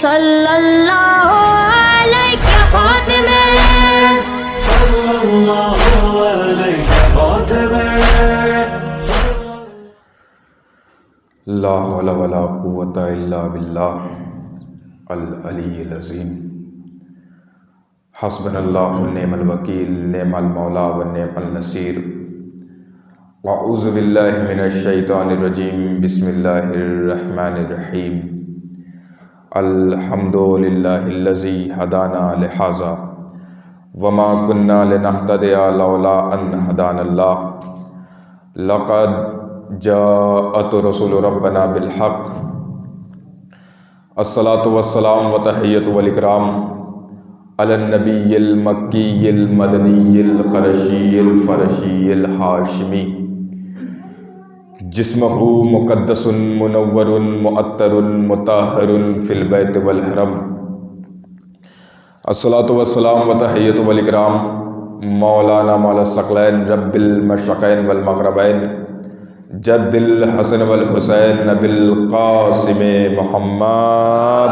صلی اللہ علیک فاطمہ صلی اللہ علیک فاطمہ لا حول ولا قوة الا باللہ العلی العظیم حسبنا اللہ نعم الوکیل نعم المولا و نعم النصیر اعوذ باللہ من الشیطان الرجیم بسم اللہ الرحمن الرحیم الحمد للہ الذی ہدانا لہذا وما كنا لنهتدي لولا ان هدانا اللہ لقد جاءت رسول ربنا بالحق الصلاة والسلام وتحیۃ والاکرام علی النبی المکی المدنی القرشی الفرشی الہاشمی جسمہ مقدس منور معطر مطہر فی البیت والحرم الصلاة والسلام وتحیۃ والاکرام مولانا مولا الثقلین رب المشرقین والمغربین جد الحسن والحسین نبی القاسم محمد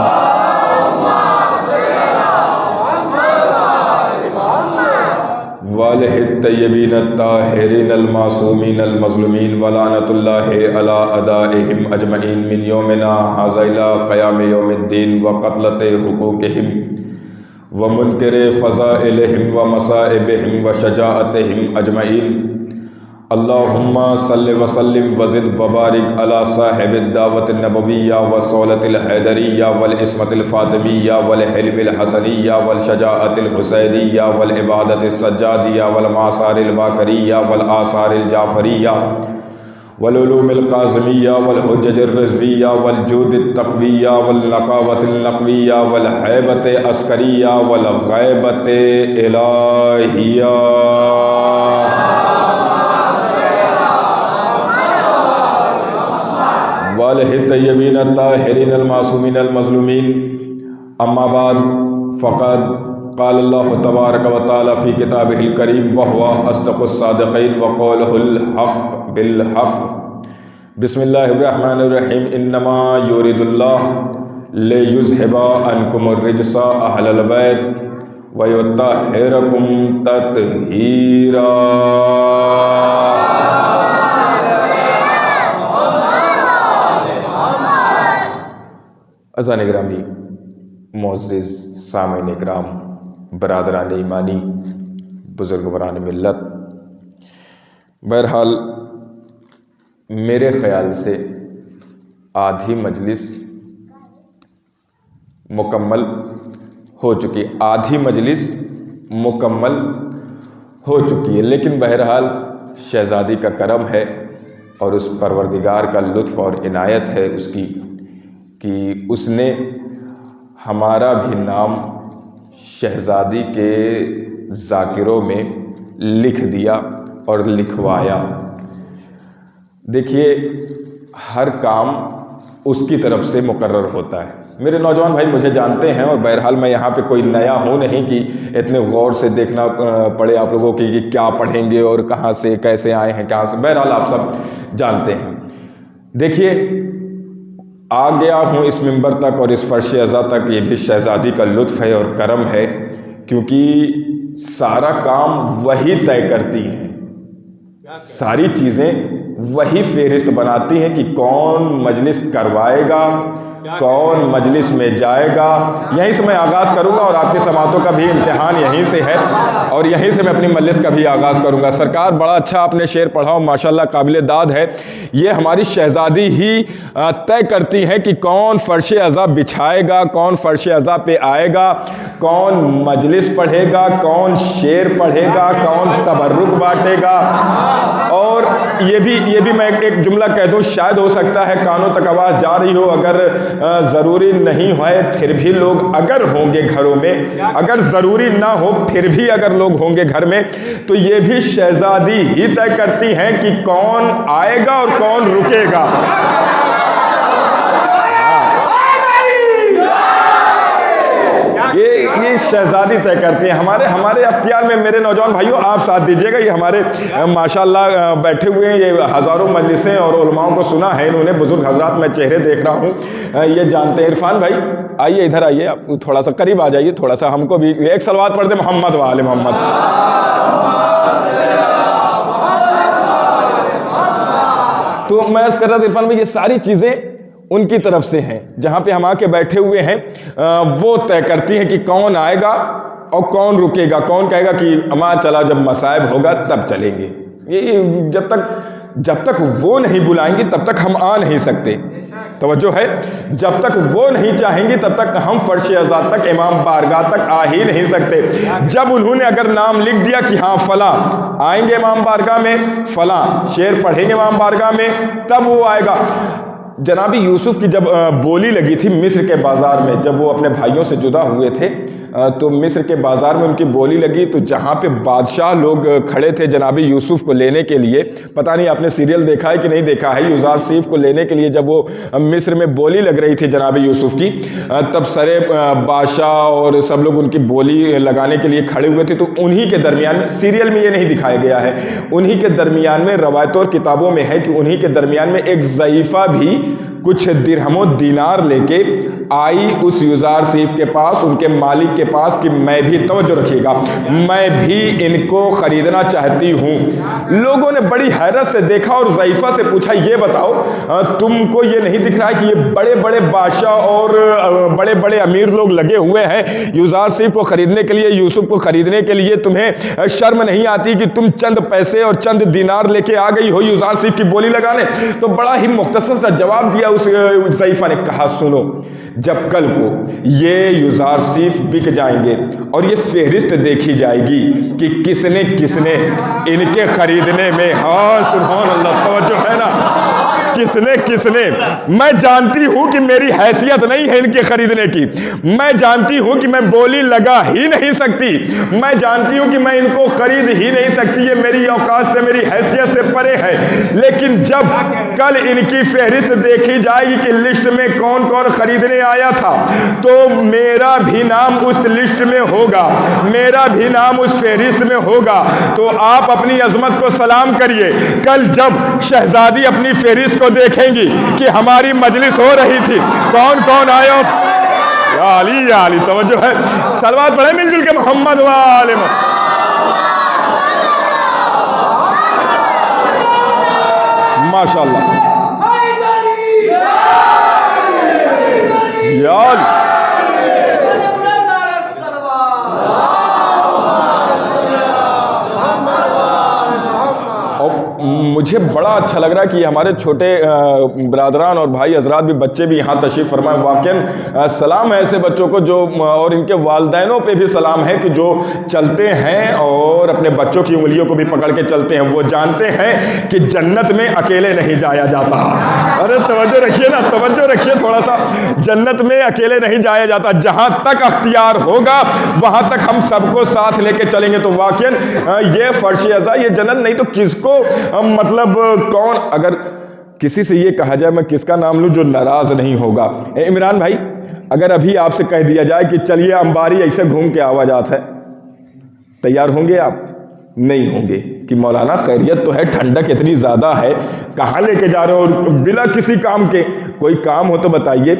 والہ الطیبین الطاہرین المعصومین المظلومین ولعنۃ اللہ علی اعدائہم اجمعین من یومنا ھذا الی قیام یوم الدین وقتلۃ حقوقہم ومنکر فضائلہم ومصائبہم وشجاعتہم اجمعین اللہم صلی وسلم وزد وبارک علی صاحب الدعوت النبویہ والصولۃ الحیدریہ والعصمت الفاطمیہ والحلم الحسنیہ والشجاعت الحسینیہ والعبادت السجادیہ والمآثار الباقریہ والآثار الجعفریہ والعلوم القاسمیہ والحجج الرضویہ والجود التقویہ والنقاوت النقویہ والہیبت عسکریہ والغیبت الہیہ والہ الطیبین الطاہرین المعصومین المظلومین اما بعد فقد قال اللہ تبارک و تعالی فی کتابہ الکریم وہو اصدق الصادقین وقولہ الحق بالحق بسم اللہ الرحمن الرحیم انما یرید اللہ لیذھب عنکم الرجس اہل البیت ویطہرکم تطہیرا عزیزان گرامی معزز سامعین اکرام برادران ایمانی بزرگواران ملت، بہرحال میرے خیال سے آدھی مجلس مکمل ہو چکی ہے لیکن بہرحال شہزادی کا کرم ہے اور اس پروردگار کا لطف اور عنایت ہے اس کی کہ اس نے ہمارا بھی نام شہزادی کے ذاکروں میں لکھ دیا اور لکھوایا۔ دیکھیے ہر کام اس کی طرف سے مقرر ہوتا ہے۔ میرے نوجوان بھائی مجھے جانتے ہیں اور بہرحال میں یہاں پہ کوئی نیا ہوں نہیں کہ اتنے غور سے دیکھنا پڑے آپ لوگوں کی کہ کیا پڑھیں گے اور کہاں سے کیسے آئے ہیں کہاں سے، بہرحال آپ سب جانتے ہیں۔ دیکھیے آ گیا ہوں اس منبر تک اور اس فرش عزا تک، یہ بھی شہزادی کا لطف ہے اور کرم ہے، کیونکہ سارا کام وہی طے کرتی ہیں، ساری چیزیں وہی فہرست بناتی ہیں کہ کون مجلس کروائے گا، کون مجلس میں جائے گا۔ یہیں سے میں آغاز کروں گا اور آپ کی سماعتوں کا بھی امتحان یہیں سے ہے اور یہیں سے میں اپنی مجلس کا بھی آغاز کروں گا۔ سرکار بڑا اچھا آپ نے شعر پڑھا اور ماشاءاللہ قابل داد ہے۔ یہ ہماری شہزادی ہی طے کرتی ہے کہ کون فرش عزا بچھائے گا، کون فرش عزا پہ آئے گا، کون مجلس پڑھے گا، کون شعر پڑھے گا، کون تبرک بانٹے گا۔ اور یہ بھی میں ایک جملہ کہہ دوں، شاید ہو سکتا ہے کانوں تک آواز جا رہی ہو، اگر ضروری نہیں ہے پھر بھی لوگ اگر ہوں گے گھروں میں، اگر ضروری نہ ہو پھر بھی اگر لوگ ہوں گے گھر میں، تو یہ بھی شہزادی ہی طے کرتی ہیں کہ کون آئے گا اور کون رکے گا۔ یہ شہزادی طے کرتے ہیں۔ ہمارے اختیار میں میرے نوجوان بھائیوں آپ ساتھ دیجیے گا، یہ ہمارے ماشاءاللہ بیٹھے ہوئے ہیں، یہ ہزاروں مجلسیں اور علماؤں کو سنا ہے انہوں نے، بزرگ حضرات میں چہرے دیکھ رہا ہوں، یہ جانتے ہیں۔ عرفان بھائی آئیے ادھر آئیے, آپ تھوڑا سا قریب آ جائیے, تھوڑا سا ہم کو بھی ایک صلوات پڑھ دیں محمد و آل محمد. تو میں عرض کر رہا تھا عرفان بھائی, یہ ساری چیزیں ان کی طرف سے ہیں, جہاں پہ ہم آ کے بیٹھے ہوئے ہیں وہ طے کرتی ہیں کہ کون آئے گا اور کون رکے گا, کون کہے گا کہ اما چلا جب مصائب ہوگا تب چلیں گے. یہ جب تک وہ نہیں بلائیں گی تب تک ہم آ نہیں سکتے. توجہ ہے, جب تک وہ نہیں چاہیں گی تب تک ہم فرش عزا تک, امام بارگاہ تک آ ہی نہیں سکتے. جب انہوں نے اگر نام لکھ دیا کہ ہاں فلاں آئیں گے امام بارگاہ میں, فلاں شعر پڑھیں گے امام بارگاہ میں, تب وہ آئے گا. جناب یوسف کی جب بولی لگی تھی مصر کے بازار میں, جب وہ اپنے بھائیوں سے جدا ہوئے تھے تو مصر کے بازار میں ان کی بولی لگی, تو جہاں پہ بادشاہ لوگ کھڑے تھے جناب یوسف کو لینے کے لیے, پتہ نہیں آپ نے سیریل دیکھا ہے کہ نہیں دیکھا ہے, یوزار سیف کو لینے کے لیے جب وہ مصر میں بولی لگ رہی تھی جناب یوسف کی, تب سارے بادشاہ اور سب لوگ ان کی بولی لگانے کے لیے کھڑے ہوئے تھے. تو انہی کے درمیان میں, سیریل میں یہ نہیں دکھایا گیا ہے, انہی کے درمیان میں روایتوں اور کتابوں میں ہے کہ انہی کے درمیان میں ایک ضعیفہ بھی کچھ درہم و دینار لے کے آئی اس یوزار سیف کے پاس, ان کے مالک کے پاس, کہ میں بھی, توجہ رکھیے گا, میں بھی ان کو خریدنا چاہتی ہوں. لوگوں نے بڑی حیرت سے دیکھا اور ضعیفہ سے پوچھا, یہ بتاؤ تم کو یہ نہیں دکھ رہا ہے کہ یہ بڑے بڑے بادشاہ اور بڑے بڑے امیر لوگ لگے ہوئے ہیں یوزار سیف کو خریدنے کے لیے, یوسف کو خریدنے کے لیے, تمہیں شرم نہیں آتی کہ تم چند پیسے اور چند دینار لے کے آ گئی ہو یوزار سیف کی بولی لگانے؟ تو بڑا ہی مختصر سا جواب دیا اس ضعیفہ نے. کہا سنو, جب کل کو یہ یوزار سیف بک جائیں گے اور یہ فہرست دیکھی جائے گی کہ کس نے ان کے خریدنے میں, ہاں سبحان اللہ, توجہ ہے نا, کس نے, میں جانتی ہوں کہ میری حیثیت نہیں ہے ان کے خریدنے کی, میں جانتی ہوں کہ میں بولی لگا ہی نہیں سکتی, میں جانتی ہوں کہ میں ان کو خرید ہی نہیں سکتی, یہ میری اوقات سے, میری حیثیت سے پرے ہے. لیکن جب کل ان کی فہرست دیکھی جائے گی کہ لسٹ میں کون کون خریدنے آیا تھا, تو میرا بھی نام اس لسٹ میں ہوگا, میرا بھی نام اس فہرست میں ہوگا. تو آپ اپنی عظمت کو سلام کریے. کل جب شہزادی اپنی فہرست کو دیکھیں گی کہ ہماری مجلس ہو رہی تھی, کون کون آیا, یا علی یا علی, توجہ ہے, صلوات پڑھیں مل جل کے محمد و آل محمد. ماشاءاللہ, یا علی. مجھے بڑا اچھا لگ رہا ہے کہ ہمارے چھوٹے برادران اور بھائی حضرات بھی, بچے بھی یہاں تشریف فرمائیں. واقعاً سلام ہے ایسے بچوں کو جو, اور ان کے والدینوں پہ بھی سلام ہے کہ جو چلتے ہیں اور اپنے بچوں کی انگلیوں کو بھی پکڑ کے چلتے ہیں. وہ جانتے ہیں کہ جنت میں اکیلے نہیں جایا جاتا. ارے توجہ رکھیے نا, توجہ رکھیے تھوڑا سا, جنت میں اکیلے نہیں جایا جاتا, جہاں تک اختیار ہوگا وہاں تک ہم سب کو ساتھ لے کے چلیں گے. تو واقعاً یہ فرش عزا, یہ جنت نہیں تو کس کو, مطلب کون, اگر کسی سے یہ کہا جائے میں کس کا نام لوں جو ناراض نہیں ہوگا. عمران بھائی, اگر ابھی آپ سے کہہ دیا جائے کہ چلیے امباری ایسے گھوم کے آوا جات ہے, تیار ہوں گے آپ؟ نہیں ہوں گے کہ مولانا خیریت تو ہے, ٹھنڈک اتنی زیادہ ہے, کہاں لے کے جا رہے ہو, اور بلا کسی کام کے, کوئی کام ہو تو بتائیے.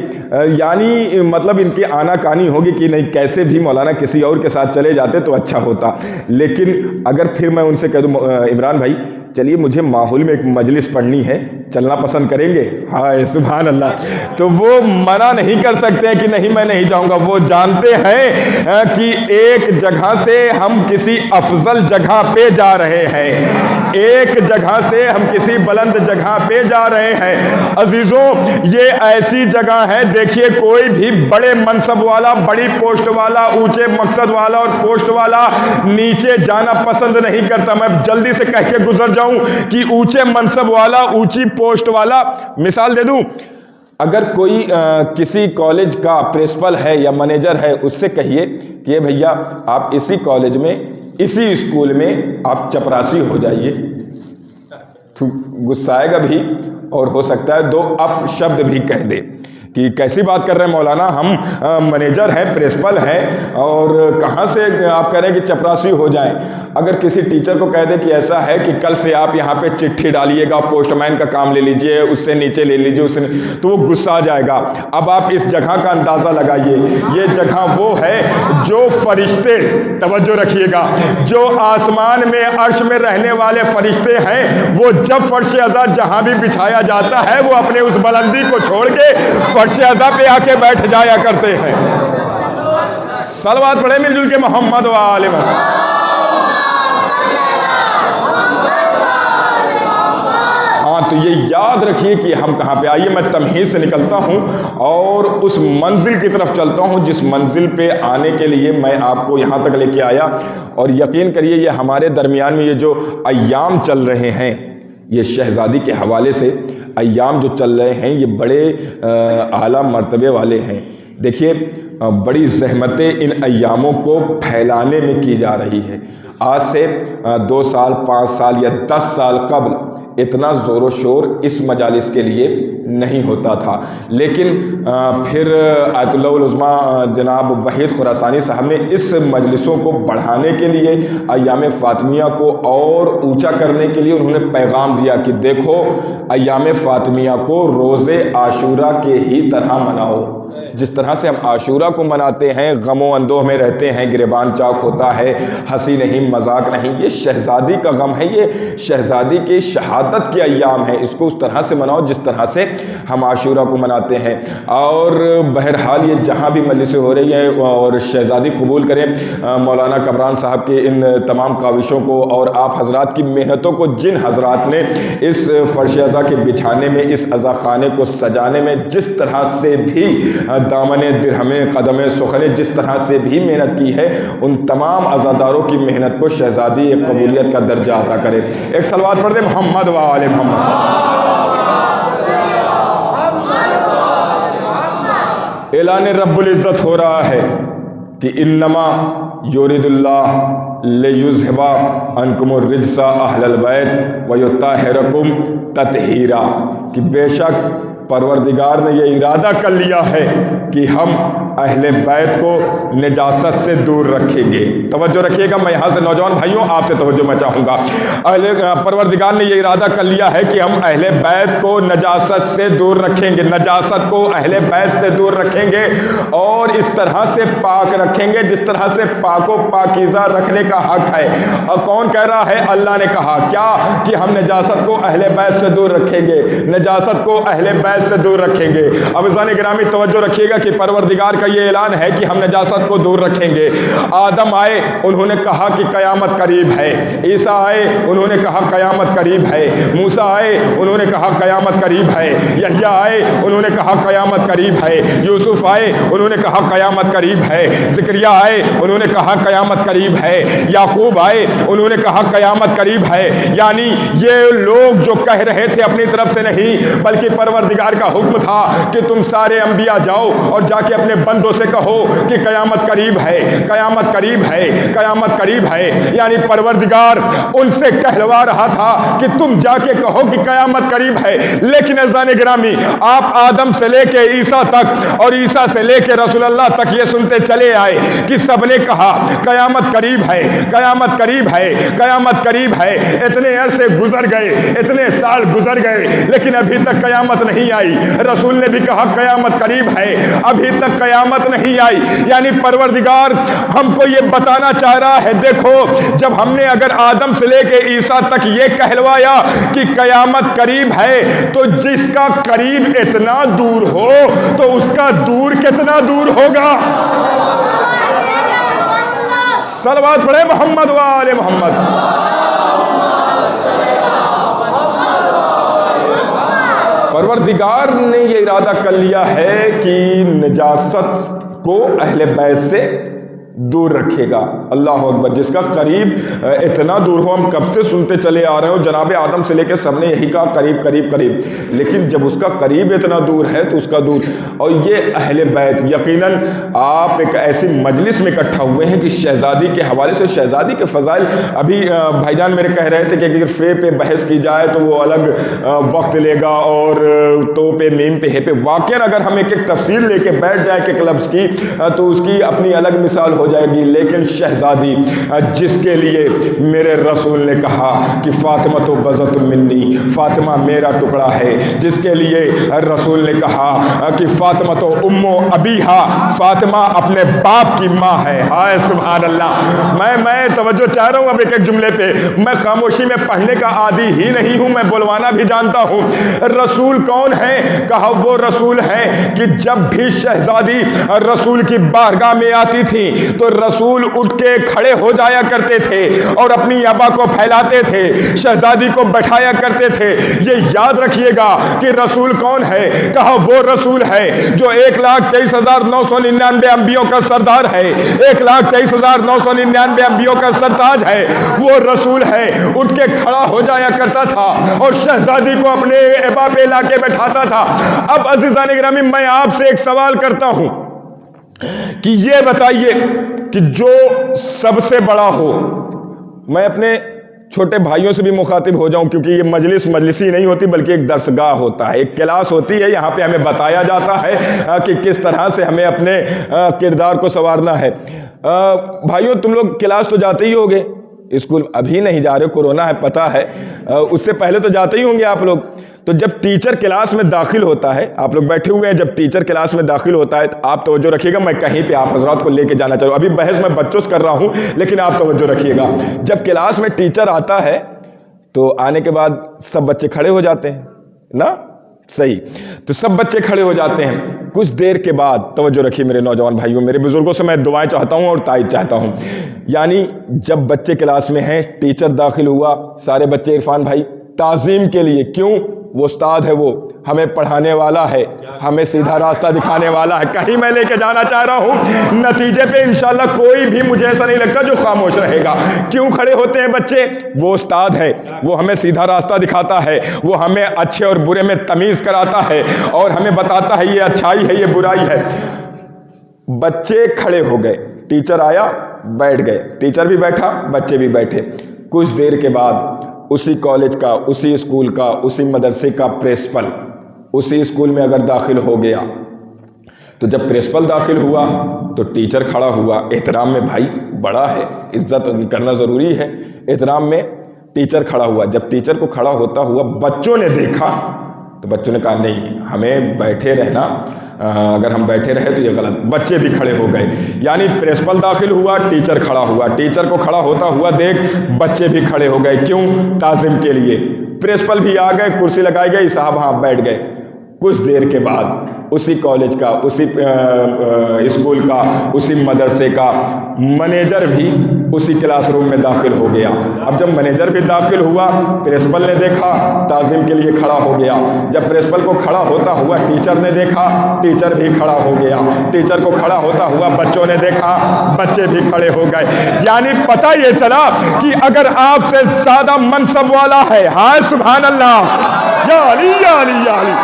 یعنی مطلب ان کی آنا کانی ہوگی کہ نہیں کیسے بھی مولانا کسی اور کے ساتھ چلے جاتے تو اچھا ہوتا. لیکن اگر پھر میں ان سے کہہ دوں عمران بھائی چلیے مجھے ماحول میں ایک مجلس پڑھنی ہے, چلنا پسند کریں گے؟ ہائے سبحان اللہ. تو وہ منع نہیں کر سکتے ہیں کہ نہیں میں نہیں جاؤں گا. وہ جانتے ہیں کہ ایک جگہ سے ہم کسی افضل جگہ پہ جا رہے ہیں, ایک جگہ سے ہم کسی بلند جگہ پہ جا رہے ہیں. عزیزوں, یہ ایسی جگہ ہے, دیکھیے کوئی بھی بڑے منصب والا, بڑی پوسٹ والا, اونچے مقصد والا اور پوسٹ والا نیچے جانا پسند نہیں کرتا. میں جلدی سے کہہ کے گزر جاؤں کہ اونچے منصب والا, اونچی پوسٹ والا, مثال دے دوں, اگر کوئی کسی کالج کا پرنسپل ہے یا مینیجر ہے, اس سے کہیے کہ بھیا آپ اسی کالج میں, اسی اسکول میں آپ چپراسی ہو جائیے, تو غصہ آئے گا بھی اور ہو سکتا ہے دو اپ شبد بھی کہہ دے. کہ کیسی بات کر رہے ہیں مولانا، ہم منیجر ہیں، پرنسپل ہیں، اور کہاں سے آپ کہہ رہے ہیں کہ چپراسی ہو جائیں؟ اگر کسی ٹیچر کو کہہ دے کہ ایسا ہے کہ کل سے آپ یہاں پہ چٹھی ڈالیے گا، پوسٹ مین کا کام لے لیجئے، اس سے نیچے لے لیجئے، اس سے تو وہ غصہ آ جائے گا۔ اب آپ اس جگہ کا اندازہ لگائیے، یہ جگہ وہ ہے جو فرشتے، توجہ رکھیے گا، جو آسمان میں عرش میں رہنے والے فرشتے ہیں، وہ جب فرش عزا جہاں بھی بچھایا جاتا ہے وہ اپنے اس بلندی کو چھوڑ کے فرش عزا پہ آ کے بیٹھ جایا کرتے ہیں۔ صلوات پڑھے مل جل کے محمد و آل محمد۔ تو یہ یاد رکھیے کہ ہم کہاں پہ آئیے، میں تمہید سے نکلتا ہوں اور اس منزل کی طرف چلتا ہوں جس منزل پہ آنے کے لیے میں آپ کو یہاں تک لے کے آیا۔ اور یقین کریے یہ ہمارے درمیان میں یہ جو ایام چل رہے ہیں، یہ شہزادی کے حوالے سے ایام جو چل رہے ہیں، یہ بڑے اعلیٰ مرتبے والے ہیں۔ دیکھیے بڑی زحمتیں ان ایاموں کو پھیلانے میں کی جا رہی ہے۔ آج سے 2 سال 5 سال یا 10 سال قبل اتنا زور و شور اس مجالس کے لیے نہیں ہوتا تھا، لیکن پھر آیت اللہ العظمیٰ جناب وحید خراسانی صاحب نے اس مجلسوں کو بڑھانے کے لیے، ایام فاطمیہ کو اور اونچا کرنے کے لیے انہوں نے پیغام دیا کہ دیکھو ایام فاطمیہ کو روز عاشورہ کے ہی طرح مناؤ۔ جس طرح سے ہم عاشورہ کو مناتے ہیں، غم و اندوہ میں رہتے ہیں، گریبان چاک ہوتا ہے، ہنسی نہیں مذاق نہیں، یہ شہزادی کا غم ہے، یہ شہزادی کی شہادت کے ایام ہیں، اس کو اس طرح سے مناؤ جس طرح سے ہم عاشورہ کو مناتے ہیں۔ اور بہرحال یہ جہاں بھی مجلسیں ہو رہی ہیں، اور شہزادی قبول کریں مولانا کامران صاحب کے ان تمام کاوشوں کو اور آپ حضرات کی محنتوں کو، جن حضرات نے اس فرش عزا کے بچھانے میں، اس عزا خانے کو سجانے میں جس طرح سے بھی دامن درہم قدم سخن جس طرح سے بھی محنت کی ہے، ان تمام عزاداروں کی محنت کو شہزادی ایک قبولیت کا درجہ عطا کرے۔ ایک صلوات پڑھ دے محمد و آل محمد۔ اعلان رب العزت ہو رہا ہے کہ انما یرید اللہ لیذھب عنکم الرجس اہل البیت ویطہرکم تطہیرا، کہ بے شک پروردگار نے یہ ارادہ کر لیا ہے کہ ہم اہل بیت کو نجاست سے دور رکھیں گے۔ توجہ رکھیے گا، میں یہاں سے نوجوان بھائیوں آپ سے توجہ میں چاہوں گا۔ پروردگار نے یہ ارادہ کر لیا ہے کہ ہم اہل بیت کو نجاست سے دور رکھیں گے، نجاست کو اہل بیت سے دور رکھیں گے اور اس طرح سے پاک رکھیں گے جس طرح سے پاک و پاکیزہ رکھنے کا حق ہے۔ اور کون کہہ رہا ہے؟ اللہ نے کہا کیا کہ ہم نجاست کو اہل بیت سے دور رکھیں گے، نجاست کو اہل بیت سے دور رکھیں گے۔ اب عزیزان گرامی توجہ رکھیے گا کہ پروردگار کا یہ اعلان ہے کہ ہم نجاست کو دور رکھیں گے۔ آدم آئے، انہوں نے کہا کہ قیامت قریب ہے۔ عیسیٰ آئے، انہوں نے کہا قیامت قریب ہے۔ موسیٰ آئے، انہوں نے کہا قیامت قریب ہے۔ یحییٰ آئے، انہوں نے کہا قیامت قریب ہے۔ یوسف آئے، انہوں نے کہا قیامت قریب ہے۔ زکریا آئے، انہوں نے کہا قیامت قریب ہے۔ یعقوب آئے، انہوں نے کہا قیامت قریب ہے۔ یعنی یہ لوگ جو کہہ رہے تھے اپنی طرف سے نہیں، بلکہ پروردگار کا حکم تھا کہ تم سارے انبیاء جاؤ اور جا کے اپنے بندوں سے کہو کہ قیامت قریب ہے، قیامت قریب ہے، قیامت قریب ہے۔ یعنی پروردگار ان سے کہلوا رہا تھا کہ تم جا کے کہو کہ قیامت قریب ہے۔ لیکن عزیزان گرامی، آپ آدم سے لے کے عیسیٰ تک اور عیسیٰ سے لے کے رسول اللہ تک یہ سنتے چلے آئے کہ سب نے کہا قیامت قریب ہے، قیامت قریب ہے، قیامت قریب ہے۔ اتنے عرصے گزر گئے، اتنے سال گزر گئے، لیکن ابھی تک قیامت نہیں آئی۔ رسول نے بھی کہا قیامت قریب ہے، ابھی تک قیامت نہیں آئی۔ یعنی پروردگار ہم کو یہ بتانا چاہ رہا ہے، دیکھو جب ہم نے اگر آدم سے لے کے عیسیٰ تک یہ کہلوایا کہ قیامت قریب ہے، تو جس کا قریب اتنا دور ہو تو اس کا دور کتنا دور ہوگا؟ صلوات پڑھے محمد و آل محمد۔ پروردگار نے یہ ارادہ کر لیا ہے کہ نجاست کو اہل بیت سے دور رکھے گا۔ اللہ اکبر، جس کا قریب اتنا دور ہو، ہم کب سے سنتے چلے آ رہے ہو، جناب آدم سے لے کے سب نے یہی کہا قریب قریب قریب، لیکن جب اس کا قریب اتنا دور ہے تو اس کا دور۔ اور یہ اہل بیت، یقیناً آپ ایک ایسی مجلس میں اکٹھا ہوئے ہیں کہ شہزادی کے حوالے سے، شہزادی کے فضائل، ابھی بھائی جان میرے کہہ رہے تھے کہ اگر فے پہ بحث کی جائے تو وہ الگ وقت لے گا، اور تو پہ میم پہ ہے پہ، واقعاً اگر ہم ایک ایک تفصیل لے کے بیٹھ جائے کہ لفظ کی تو اس کی اپنی الگ مثال ہو جائے گی۔ لیکن شہزادی جس کے لیے میرے رسول نے کہا کہ فاطمہ تو بزت منی، فاطمہ میرا ٹکڑا ہے، جس کے لیے رسول نے کہا کہ فاطمہ تو امو ابیہا، فاطمہ اپنے باپ کی ماں ہے۔ ہائے سبحان اللہ، میں توجہ چاہ رہا ہوں اب ایک ایک جملے پہ، میں خاموشی میں پڑھنے کا عادی ہی نہیں ہوں، میں بلوانا بھی جانتا ہوں۔ رسول کون ہے؟ کہا وہ رسول ہے کہ جب بھی شہزادی رسول کی بارگاہ میں آتی تھی تو رسول اٹھ کے کھڑے ہو جایا کرتے تھے اور اپنی ابا کو پھیلاتے تھے، شہزادی کو بٹھایا کرتے تھے۔ یہ یاد رکھیے گا کہ رسول کون ہے؟ کہا وہ رسول ہے جو 1,23,999 انبیوں کا سردار ہے، 1,23,999 انبیوں کا سرتاج ہے۔ وہ رسول ہے، اٹھ کے کھڑا ہو جایا کرتا تھا اور شہزادی کو اپنے ابا پہ لا کے بٹھاتا تھا۔ اب عزیزان گرامی، میں آپ سے ایک سوال کرتا ہوں کہ یہ بتائیے کہ جو سب سے بڑا ہو، میں اپنے چھوٹے بھائیوں سے بھی مخاطب ہو جاؤں کیونکہ یہ مجلسی نہیں ہوتی بلکہ ایک درسگاہ ہوتا ہے، ایک کلاس ہوتی ہے، یہاں پہ ہمیں بتایا جاتا ہے کہ کس طرح سے ہمیں اپنے کردار کو سنوارنا ہے۔ بھائیوں، تم لوگ کلاس تو جاتے ہی ہوگے، اسکول ابھی نہیں جا رہے، کورونا ہے پتہ ہے، اس سے پہلے تو جاتے ہی ہوں گے آپ لوگ۔ تو جب ٹیچر کلاس میں داخل ہوتا ہے، آپ لوگ بیٹھے ہوئے ہیں، جب ٹیچر کلاس میں داخل ہوتا ہے آپ توجہ رکھیے گا، میں کہیں پہ آپ حضرات کو لے کے جانا چاہوں، ابھی بحث میں بچوں سے کر رہا ہوں لیکن آپ توجہ رکھیے گا۔ جب کلاس میں ٹیچر آتا ہے تو آنے کے بعد سب بچے کھڑے ہو جاتے ہیں نا، صحیح، تو سب بچے کھڑے ہو جاتے ہیں۔ کچھ دیر کے بعد توجہ رکھیے میرے نوجوان بھائیوں، میرے بزرگوں سے میں دعائیں چاہتا ہوں اور تائید چاہتا ہوں، یعنی جب بچے کلاس میں ہیں، ٹیچر داخل ہوا، سارے بچے عرفان بھائی تعظیم کے لیے، کیوں؟ وہ استاد ہے، وہ ہمیں پڑھانے والا ہے، ہمیں سیدھا راستہ دکھانے والا ہے، کہیں میں لے کے جانا چاہ رہا ہوں۔ نتیجے پہ انشاءاللہ کوئی بھی مجھے ایسا نہیں لگتا جو خاموش رہے گا۔ کیوں کھڑے ہوتے ہیں بچے؟ وہ استاد ہے، وہ ہمیں سیدھا راستہ دکھاتا ہے، وہ ہمیں اچھے اور برے میں تمیز کراتا ہے اور ہمیں بتاتا ہے یہ اچھائی ہے، یہ برائی ہے۔ بچے کھڑے ہو گئے، ٹیچر آیا، بیٹھ گئے، ٹیچر بھی بیٹھا، بچے بھی بیٹھے۔ کچھ دیر کے بعد اسی کالج کا، اسی اسکول کا، اسی مدرسے کا پرنسپل اسی اسکول میں اگر داخل ہو گیا تو جب پرنسپل داخل ہوا تو ٹیچر کھڑا ہوا، احترام میں، بھائی بڑا ہے، عزت کرنا ضروری ہے، احترام میں ٹیچر کھڑا ہوا۔ جب ٹیچر کو کھڑا ہوتا ہوا بچوں نے دیکھا تو بچوں نے کہا نہیں، ہمیں بیٹھے رہنا، اگر ہم بیٹھے رہے تو یہ غلط۔ بچے بھی کھڑے ہو گئے، یعنی پرنسپل داخل ہوا، ٹیچر کھڑا ہوا، ٹیچر کو کھڑا ہوتا ہوا دیکھ بچے بھی کھڑے ہو گئے، کیوں؟ تعظیم کے لیے۔ پرنسپل بھی آ گئے، کرسی لگائی گئی، صاحب ہاں بیٹھ گئے۔ کچھ دیر کے بعد اسی کالج کا، اسی اسکول کا، اسی مدرسے کا منیجر بھی اسی کلاس روم میں داخل ہو گیا۔ اب جب منیجر بھی داخل ہوا، پرنسپل نے دیکھا، تعظیم کے لیے کھڑا ہو گیا۔ جب پرنسپل کو کھڑا ہوتا ہوا ٹیچر نے دیکھا، ٹیچر بھی کھڑا ہو گیا۔ ٹیچر کو کھڑا ہوتا ہوا بچوں نے دیکھا، بچے بھی کھڑے ہو گئے۔ یعنی پتہ یہ چلا کہ اگر آپ سے زیادہ منصب والا ہے، ہائے سبحان اللہ، یا علی یا علی یا علی،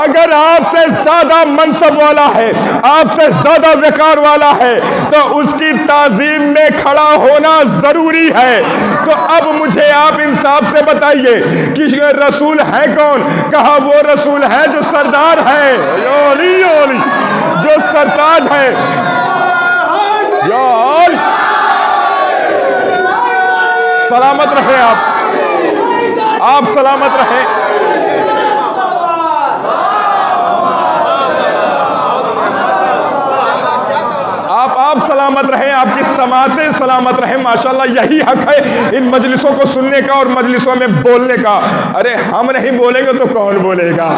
اگر آپ سے زیادہ منصب والا ہے، آپ سے زیادہ وقار والا ہے تو اس کی تعظیم میں کھڑا ہونا ضروری ہے۔ تو اب مجھے آپ انصاف سے بتائیے کہ رسول ہے کون؟ کہا وہ رسول ہے جو سردار ہے، یا علی یا علی، جو سرتاج ہے، یا علی۔ سلامت رہے آپ سلامت رہیں۔ آپ سلامت رہیں، آپ کی سماعتیں سلامت رہیں، ماشاءاللہ یہی حق ہے ان مجلسوں کو سننے کا اور مجلسوں میں بولنے کا۔ ارے ہم نہیں بولیں گے تو کون بولے گا؟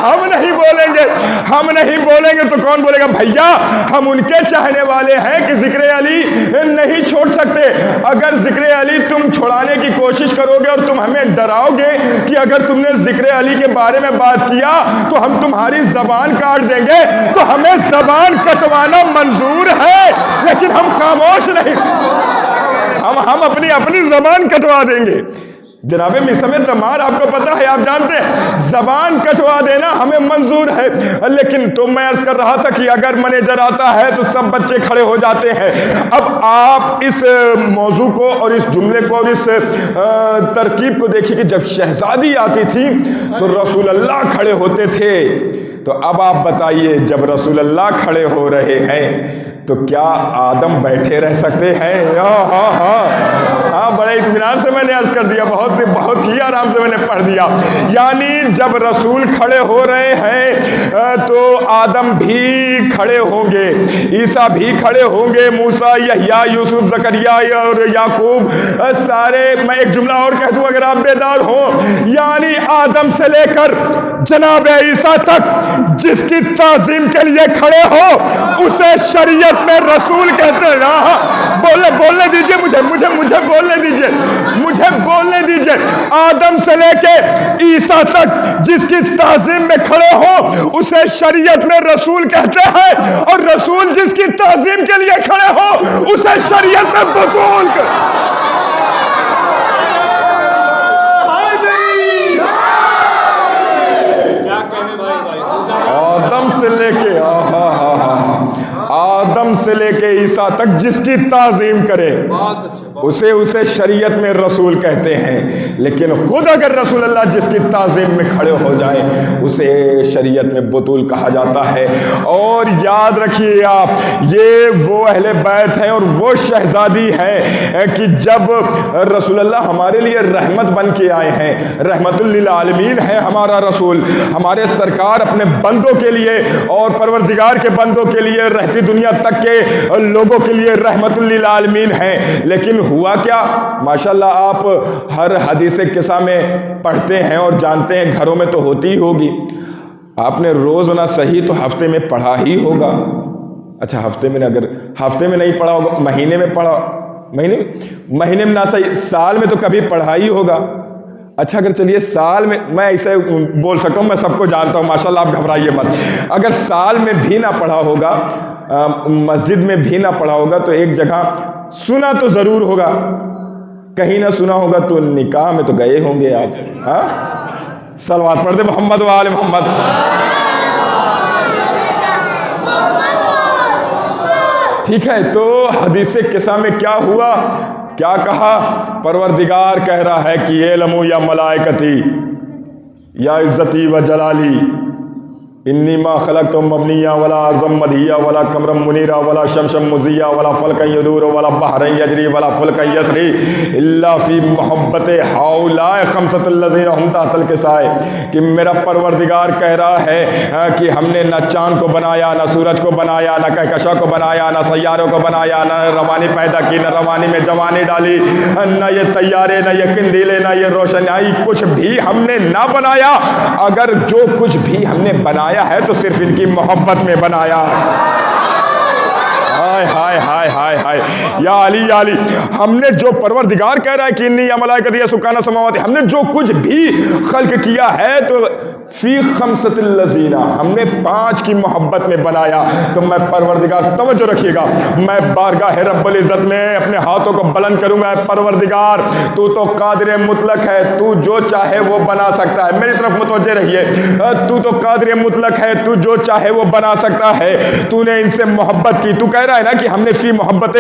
ہم نہیں بولیں گے, ہم نہیں بولیں گے تو کون بولے گا؟ بھیا ہم ان کے چاہنے والے ہیں کہ ذکر علی نہیں چھوڑ سکتے. اگر ذکر علی تم چھوڑانے کی کوشش کرو گے اور تم ہمیں ڈراؤ گے کہ اگر تم نے ذکر علی کے بارے میں بات کیا تو ہم تمہاری زبان کاٹ دیں گے, تو ہمیں زبان کٹوانا منظور ہے, لیکن ہم خاموش نہیں, ہم اپنی زبان کٹوا دیں گے. جناب مصعب تمار آپ کو پتا ہے, آپ جانتے ہیں زبان کٹوا دینا ہمیں منظور ہے. لیکن تو میں عرض کر رہا تھا کہ اگر منیجر آتا ہے تو سب بچے کھڑے ہو جاتے ہیں. اب آپ اس موضوع کو اور اس جملے کو اور اس ترکیب کو دیکھیے کہ جب شہزادی آتی تھی تو رسول اللہ کھڑے ہوتے تھے. تو اب آپ بتائیے جب رسول اللہ کھڑے ہو رہے ہیں تو کیا آدم بیٹھے رہ سکتے ہیں؟ ہاں بڑے اطمینان سے میں نے عرض کر دیا, بہت ہی آرام سے میں نے پڑھ دیا. یعنی جب رسول کھڑے ہو رہے ہیں تو آدم بھی کھڑے ہوں گے, عیسیٰ بھی کھڑے ہوں گے, موسیٰ, یحییٰ, یوسف, زکریا اور یعقوب سارے. میں ایک جملہ اور کہہ دوں اگر آپ بیدار ہوں, یعنی آدم سے لے کر جناب عیسیٰ تک جس کی تعظیم کے لیے کھڑے ہو اسے شریعت میں رسول کہتے ہیں. بولنے دیجئے مجھے بولنے دیجئے. آدم سے لے کے عیسیٰ تک جس کی تعظیم میں کھڑے ہو اسے شریعت میں رسول کہتے ہیں, اور رسول جس کی تعظیم کے لیے کھڑے ہو اسے شریعت میں بطول کہتے ہیں. آدم سے لے کے عیسیٰ تک جس کی تعظیم کرے اسے شریعت میں رسول کہتے ہیں. لیکن خود اگر رسول اللہ جس کی تعظیم میں کھڑے ہو جائیں اسے شریعت میں بطول کہا جاتا ہے. اور یاد رکھیے آپ, یہ وہ اہل بیت ہیں اور وہ شہزادی ہیں کہ جب رسول اللہ ہمارے لیے رحمت بن کے آئے ہیں, رحمت للعالمین ہے ہمارا رسول, ہمارے سرکار اپنے بندوں کے لیے اور پروردگار کے بندوں کے لیے, رہتی دنیا تک کے لوگوں کے لیے رحمت للعالمین ہیں. لیکن ہوا کیا؟ ماشاءاللہ آپ ہر حدیث قصہ میں پڑھتے ہیں اور جانتے ہیں, گھروں میں تو ہوتی ہی ہوگی. آپ نے روز نہ صحیح تو ہفتے میں پڑھا ہی ہوگا. اچھا ہفتے میں اگر ہفتے میں نہیں پڑھا ہوگا, مہینے میں پڑھا, مہینے میں نہ صحیح سال میں تو کبھی پڑھا ہی ہوگا. اچھا اگر چلیے سال میں, میں ایسے بول سکتا ہوں, میں سب کو جانتا ہوں ماشاءاللہ, آپ گھبرائیے مت. اگر سال میں بھی نہ پڑھا ہوگا, مسجد میں بھی نہ پڑھا ہوگا تو ایک جگہ سنا تو ضرور ہوگا, کہیں نہ سنا ہوگا تو نکاح میں تو گئے ہوں گے آپ. ہاں صلوات پڑھ دے محمد و آل محمد. ٹھیک ہے, تو حدیث قصہ میں کیا ہوا, کیا کہا؟ پروردگار کہہ رہا ہے کہ اعلموا یا ملائکتی یا عزتی و جلالی انی ما خلقتم مبنیا ولا ارضا مدھیا ولا قمرا منیرا ولا شمسا مضیا ولا فلکا یدور ولا بحرا یجری ولا فلکا یسری الا فی محبت ہؤلاء خمسۃ الذین هم تحت الکسائے. کہ میرا پروردگار کہہ رہا ہے کہ ہم نے نہ چاند کو بنایا, نہ سورج کو بنایا, نہ کہکشاں کو بنایا, نہ سیاروں کو بنایا, نہ روانی پیدا کی, نہ روانی میں جوانی ڈالی, نہ یہ طیارے, نہ یہ قندیلے, نہ یہ روشنائی, کچھ بھی ہم نے نہ بنایا. اگر جو کچھ بھی ہم نے بنایا ہے تو صرف ان کی محبت میں بنایا. ہائے ہائے ہائے ہائے ہائے یا علی یا علی. ہم نے جو پروردگار کہہ رہا ہے کہ انی یا ملائکتی یا سکانہ سماوات, ہم نے جو کچھ بھی خلق کیا ہے تو فی خمسۃ الذین, ہم نے 5 کی محبت میں بنایا. تو میں پروردگار سے توجہ رکھیے گا, میں بارگاہ رب العزت میں اپنے ہاتھوں کو بلند کروں گا, پروردگار تو قادر مطلق ہے, تو جو چاہے وہ بنا سکتا ہے. میری طرف متوجہ رہیے, تو قادر مطلق ہے, تو جو چاہے وہ بنا سکتا ہے. تو نے ان سے محبت کی, تو کہہ رہا ہے نا کہ ہم نے فی محبت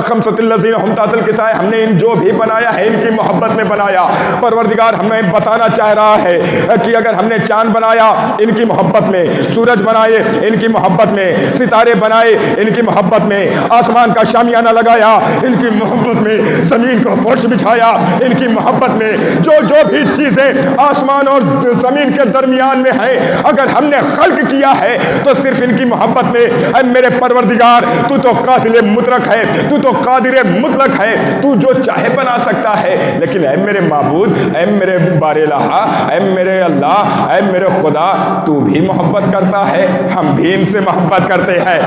خمسۃ الذین هم تحت الکسائے, ہم نے ان جو بھی بنایا ہے ان کی محبت میں بنایا. پروردگار ہمیں بتانا چاہ رہا ہے کہ اگر ہم نے چاند بنایا ان کی محبت میں, سورج بنائے ان کی محبت میں, ستارے بنائے ان کی محبت میں, آسمان کا شامیانہ لگایا ان کی محبت میں, زمین کو فرش بچھایا ان کی محبت میں, جو بھی چیزیں آسمان اور زمین کے درمیان میں ہیں اگر ہم نے خلق کیا ہے تو صرف ان کی محبت میں. اے میرے پروردگار, تو قاتل مطلق ہے, تو تو قادر مطلق ہے، تو جو چاہے بنا سکتا ہے، لیکن اے میرے معبود، اے میرے بار الہ، اے میرے اللہ، اے میرے خدا، تو بھی محبت کرتا ہے، ہم بھی ان سے محبت کرتے ہیں۔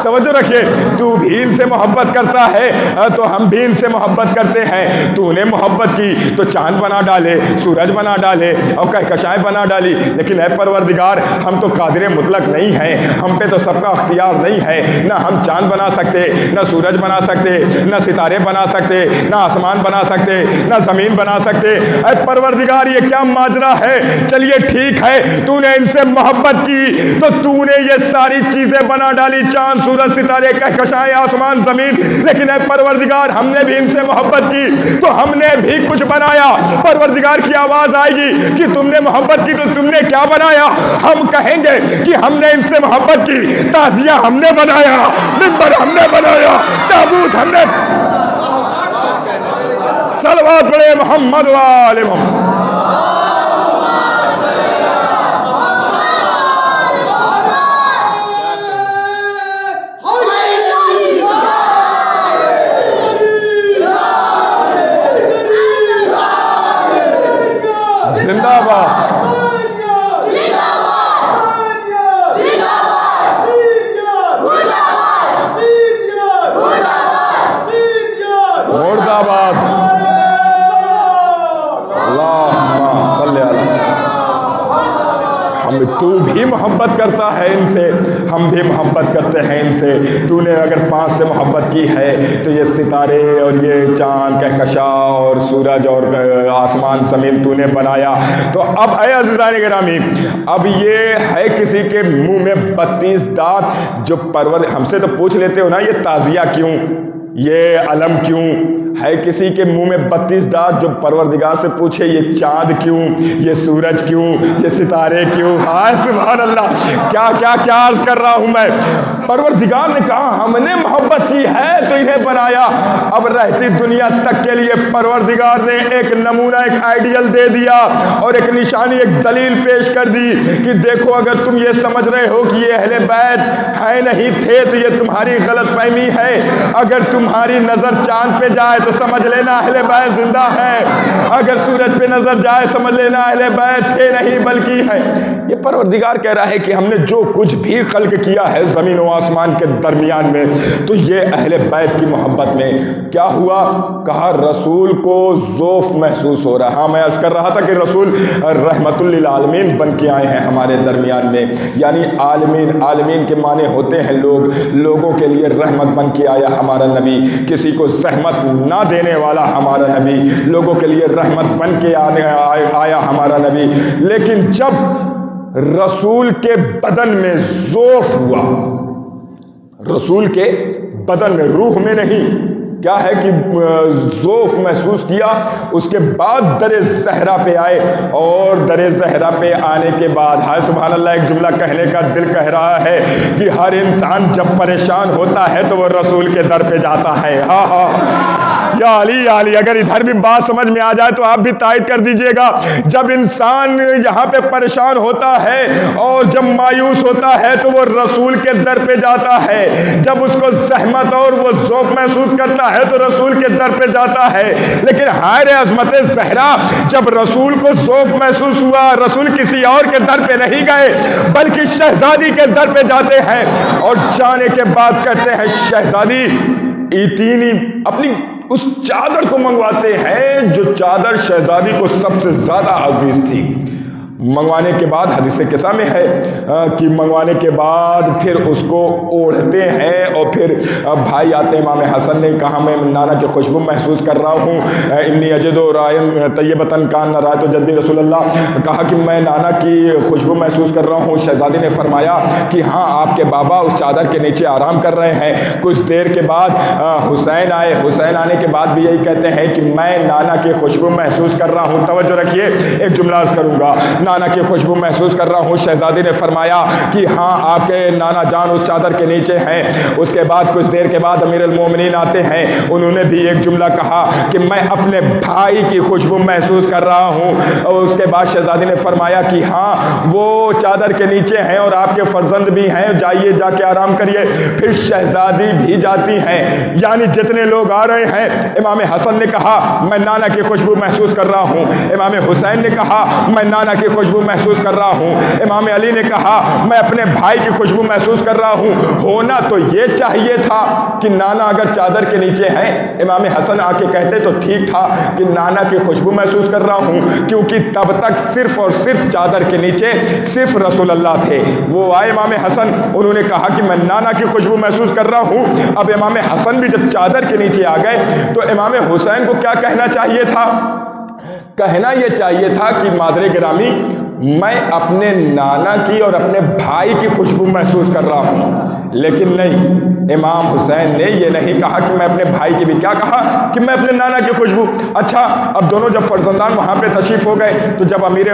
توجہ رکھیے، تو بھی ان سے محبت کرتا ہے تو ہم بھی ان سے محبت کرتے ہیں۔ تو نے محبت کی تو چاند بنا ڈالے، سورج بنا ڈالے اور کہکشائیں بنا ڈالی، لیکن اے پروردگار ہم تو قادر مطلق نہیں ہیں، ہم پہ تو سب کا اختیار نہیں ہے، نہ ہم چاند بنا سکتے، نہ سورج بنا سکتے، نہ ستارے بنا سکتے، نہ آسمان بنا سکتے، نہ زمین بنا سکتے۔ اے پروردگار یہ کیا ماجرا ہے؟ چلیے ٹھیک ہے، تو نے ان سے محبت کی تو تو نے یہ ساری چیزیں بنا ڈالی، چاند، سورج، ستارے، کہکشائیں، آسمان، زمین، لیکن اے پروردگار ہم نے بھی ان سے محبت کی تو ہم نے بھی کچھ بنایا۔ پروردگار کی آواز آئے گی کہ تم نے محبت کی تو تم نے کیا بنایا؟ ہم کہیں گے کہ ہم نے ان سے محبت کی، تعزیہ ہم نے بنایا، منبر ہم نے بنایا، تابوت ہم نے۔ صلوات پڑھے محمد و آل محمد۔ زندہ باد۔ مرد آباد۔ اللہم صلی علی۔ ہم تو بھی محبت کرتا ہے ان سے، ہم بھی محبت کرتے ہیں ان سے۔ تو نے اگر 5 سے محبت کی ہے تو یہ ستارے اور یہ چاند، کہکشاں اور سورج اور آسمان زمین تو نے بنایا۔ تو اب اے عزیزان گرامی، اب یہ ہے کسی کے منہ میں 32 دانت جو ہم سے تو پوچھ لیتے ہو نا یہ تعزیہ کیوں، یہ علم کیوں؟ ہے کسی کے منہ میں 32 دانت جو پروردگار سے پوچھے یہ چاند کیوں، یہ سورج کیوں، یہ ستارے کیوں؟ ہائے سبحان اللہ، کیا کیا کیا عرض کر رہا ہوں میں۔ پروردگار نے کہا ہم نے محبت کی ہے تو انہیں بنایا۔ اب رہتی دنیا تک کے لیے پروردگار نے ایک نمونہ، ایک آئیڈیل دے دیا اور ایک نشانی، ایک دلیل پیش کر دی کہ دیکھو اگر تم یہ سمجھ رہے ہو کہ یہ اہل بیت ہے نہیں تھے تو یہ تمہاری غلط فہمی ہے۔ اگر تمہاری نظر چاند پہ جائے تو سمجھ لینا اہل بیت زندہ ہے، اگر سورج پہ نظر جائے سمجھ لینا اہل بیت تھے نہیں بلکہ ہے۔ یہ پروردگار کہہ رہا ہے کہ ہم نے جو کچھ بھی خلق کیا ہے زمین و آسمان کے درمیان میں تو یہ اہل بیت کی محبت میں کیا ہوا؟ کہا رسول کو ذوف محسوس ہو رہا۔ ہاں میں عرض کر رہا تھا کہ رسول رحمت للعالمین بن کے آئے ہیں ہمارے درمیان میں، یعنی عالمین، عالمین کے معنی ہوتے ہیں لوگ، لوگوں کے لیے رحمت بن کے آیا ہمارا نبی، کسی کو زحمت نہ دینے والا ہمارا نبی، لوگوں کے لیے رحمت بن کے آیا ہمارا نبی۔ لیکن جب رسول کے بدن میں ذوف ہوا، رسول کے بدن میں، روح میں نہیں، کیا ہے کہ ذوف محسوس کیا، اس کے بعد در زہرا پہ آئے، اور در زہرا پہ آنے کے بعد ہائے سبحان اللہ ایک جملہ کہنے کا دل کہہ رہا ہے کہ ہر انسان جب پریشان ہوتا ہے تو وہ رسول کے در پہ جاتا ہے۔ ہاں ہاں یا علی یا علی، اگر ادھر بھی بات سمجھ میں آ جائے تو آپ بھی تائید کر دیجئے گا۔ جب انسان یہاں پہ پریشان ہوتا ہے اور جب مایوس ہوتا ہے تو وہ رسول کے در پہ جاتا ہے، جب اس کو زحمت اور وہ ذوق محسوس کرتا ہے تو رسول کے در پہ جاتا ہے۔ لیکن ہائے عظمت زہرا، جب رسول کو ذوق محسوس ہوا، رسول کسی اور کے در پہ نہیں گئے بلکہ شہزادی کے در پہ جاتے ہیں، اور جانے کے بعد کہتے ہیں شہزادی ایتینی، اپنی اس چادر کو منگواتے ہیں جو چادر شہزادی کو سب سے زیادہ عزیز تھی۔ منگوانے کے بعد حدیث قصہ میں ہے کہ منگوانے کے بعد پھر اس کو اوڑھتے ہیں، اور پھر بھائی آتے ہیں، امام حسن نے کہا میں نانا کی خوشبو محسوس کر رہا ہوں، انی اجد رائن طیبۃ کان رایت جدی رسول اللہ، کہا کہ میں نانا کی خوشبو محسوس کر رہا ہوں۔ شہزادی نے فرمایا کہ ہاں آپ کے بابا اس چادر کے نیچے آرام کر رہے ہیں۔ کچھ دیر کے بعد حسین آئے، حسین آنے کے بعد بھی یہی کہتے ہیں کہ میں نانا کی خوشبو محسوس کر رہا ہوں۔ توجہ رکھیے، ایک جملہ عرض کروں گا، نانا کی خوشبو محسوس کر رہا ہوں۔ شہزادی نے فرمایا کہ ہاں آپ کے نانا جان اس چادر کے نیچے ہیں۔ اس اس کے بعد کچھ دیر کے بعد امیر المومنین آتے ہیں، انہوں نے بھی ایک جملہ کہا کہ میں اپنے بھائی کی خوشبو محسوس کر رہا ہوں، اور اس کے بعد شہزادی نے فرمایا کہ ہاں وہ چادر کے نیچے ہیں اور آپ کے فرزند بھی ہیں، جائیے جا کے آرام کریے۔ پھر شہزادی بھی جاتی ہیں، یعنی جتنے لوگ آ رہے ہیں، امام حسن نے کہا میں نانا کی خوشبو محسوس کر رہا ہوں، امام حسین نے کہا میں نانا کی خوشبو محسوس کر رہا ہوں، امام علی نے کہا میں اپنے بھائی کی خوشبو محسوس کر رہا ہوں۔ ہونا تو یہ چاہیے تھا کہ نانا اگر چادر کے نیچے ہیں، امام حسن آ کے کہتے تو ٹھیک تھا کہ نانا کی خوشبو محسوس کر رہا ہوں، کیونکہ تب تک صرف اور صرف چادر کے نیچے صرف رسول اللہ تھے۔ وہ آئے امام حسن، انہوں نے کہا کہ میں نانا کی خوشبو محسوس کر رہا ہوں۔ اب امام حسن بھی جب چادر کے نیچے آ گئے تو امام حسین کو کیا کہنا چاہیے تھا؟ کہنا یہ چاہیے تھا کہ مادر گرامی میں اپنے نانا کی اور اپنے بھائی کی خوشبو محسوس کر رہا ہوں، لیکن نہیں، امام حسین نے یہ نہیں کہا کہ میں اپنے بھائی کی بھی، کیا کہا کہ میں اپنے نانا کی خوشبو۔ اچھا، اب دونوں جب فرزندان وہاں پہ تشریف ہو گئے تو جب امیر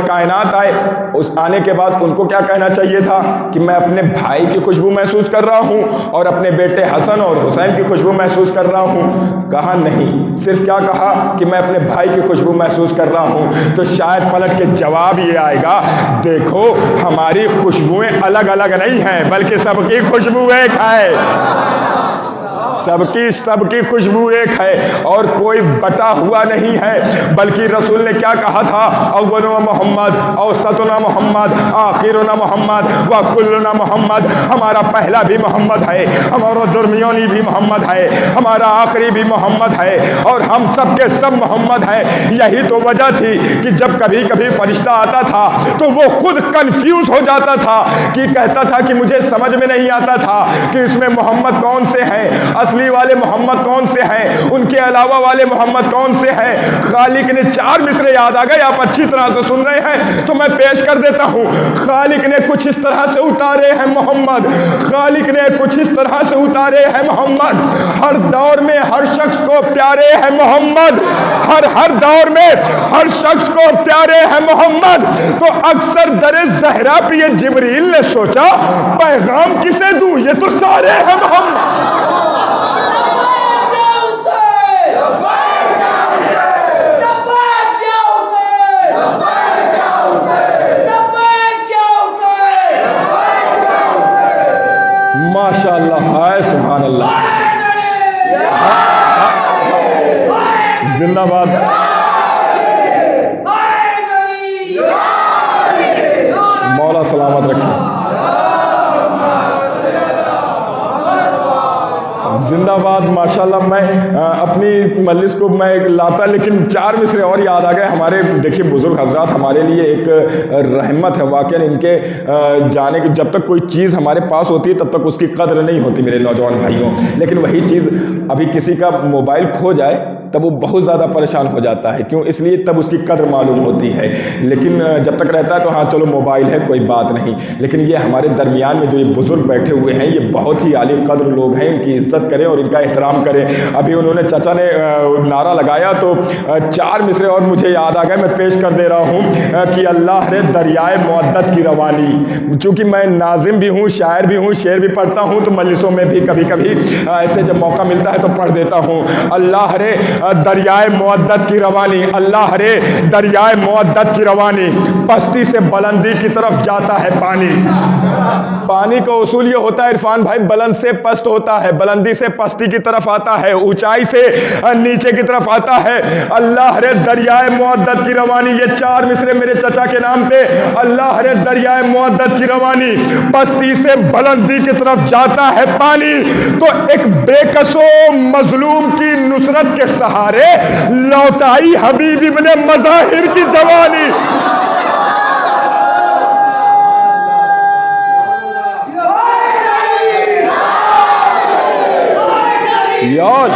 کائنات آئے، اس آنے کے بعد ان کو کیا کہنا چاہیے تھا کہ میں اپنے بھائی کی خوشبو محسوس کر رہا ہوں اور اپنے بیٹے حسن اور حسین کی خوشبو محسوس کر رہا ہوں؟ کہا نہیں، صرف کیا کہا کہ میں اپنے بھائی کی خوشبو محسوس کر رہا ہوں۔ تو شاید پلٹ کے جواب یہ آئے گا، دیکھو ہماری خوشبوئیں الگ الگ نہیں ہیں، بلکہ سب کی خوشبو ایک ہے، سب کی خوشبو ایک ہے اور کوئی بٹا ہوا نہیں ہے، بلکہ رسول نے کیا کہا تھا؟ اولنا محمد، اوسطنا محمد، آخرنا محمد وکلنا محمد۔ ہمارا پہلا بھی محمد ہے، ہمارا درمیانی بھی محمد ہے، ہمارا آخری بھی محمد ہے، اور ہم سب کے سب محمد ہیں۔ یہی تو وجہ تھی کہ جب کبھی کبھی فرشتہ آتا تھا تو وہ خود کنفیوز ہو جاتا تھا، کہ کہتا تھا کہ مجھے سمجھ میں نہیں آتا تھا کہ اس میں محمد کون سے ہیں، اصلی والے محمد کون سے ہیں، ان کے علاوہ والے محمد کون سے ہیں۔ خالق نے 4 مصرے یاد آ گئے، آپ اچھی طرح سے سن رہے ہیں تو میں پیش کر دیتا ہوں۔ خالق نے کچھ اس طرح سے اتارے ہیں محمد، خالق نے کچھ اس طرح سے اتارے ہیں محمد، ہر دور میں ہر شخص کو پیارے ہیں محمد، ہر دور میں ہر شخص کو پیارے ہیں محمد۔ تو اکثر در زہرا پہ یہ جبریل نے سوچا پیغام کسے دوں، یہ تو سارے ہیں محمد۔ ماشاء اللہ، ہائے سبحان اللہ، زندہ باد۔ مولا سلامت رکھے، زندہ باد۔ ماشاءاللہ میں اپنی مجلس کو میں لاتا، لیکن 4 مصرے اور یاد آ گئے ہمارے۔ دیکھیے بزرگ حضرات ہمارے لیے ایک رحمت ہے واقعا، ان کے جانے کی، جب تک کوئی چیز ہمارے پاس ہوتی ہے تب تک اس کی قدر نہیں ہوتی میرے نوجوان بھائیوں، لیکن وہی چیز ابھی کسی کا موبائل کھو جائے تب وہ بہت زیادہ پریشان ہو جاتا ہے، کیوں؟ اس لیے تب اس کی قدر معلوم ہوتی ہے، لیکن جب تک رہتا ہے تو ہاں چلو موبائل ہے کوئی بات نہیں، لیکن یہ ہمارے درمیان میں جو یہ بزرگ بیٹھے ہوئے ہیں یہ بہت ہی عالی قدر لوگ ہیں، ان کی عزت کریں اور ان کا احترام کریں۔ ابھی انہوں نے چچا نے نعرہ لگایا تو 4 مصرے اور مجھے یاد آ گئے، میں پیش کر دے رہا ہوں کہ اللہ رے دریائے مودت کی روانی۔ چونکہ میں ناظم بھی ہوں، شاعر بھی ہوں، شعر بھی پڑھتا ہوں، تو مجلسوں میں بھی کبھی کبھی ایسے جب موقع ملتا ہے تو پڑھ دیتا ہوں۔ اللہ رے دریائے مودت کی روانی، اللہ رے دریائے مودت کی روانی، پستی سے بلندی کی طرف جاتا ہے پانی۔ پانی کا اصول یہ ہوتا ہے عرفان بھائی، بلند سے پست ہوتا ہے، بلندی سے پستی کی طرف آتا ہے، اونچائی سے نیچے کی طرف آتا ہے۔ اللہ رے دریائے مودت کی روانی، یہ 4 مصرے میرے چچا کے نام پہ۔ اللہ رے دریائے مودت کی روانی، پستی سے بلندی کی طرف جاتا ہے پانی، تو ایک بے کس و مظلوم کی نصرت کے سہارے لوٹائی حبیب ابن مظاہر کی جوانی۔ یاد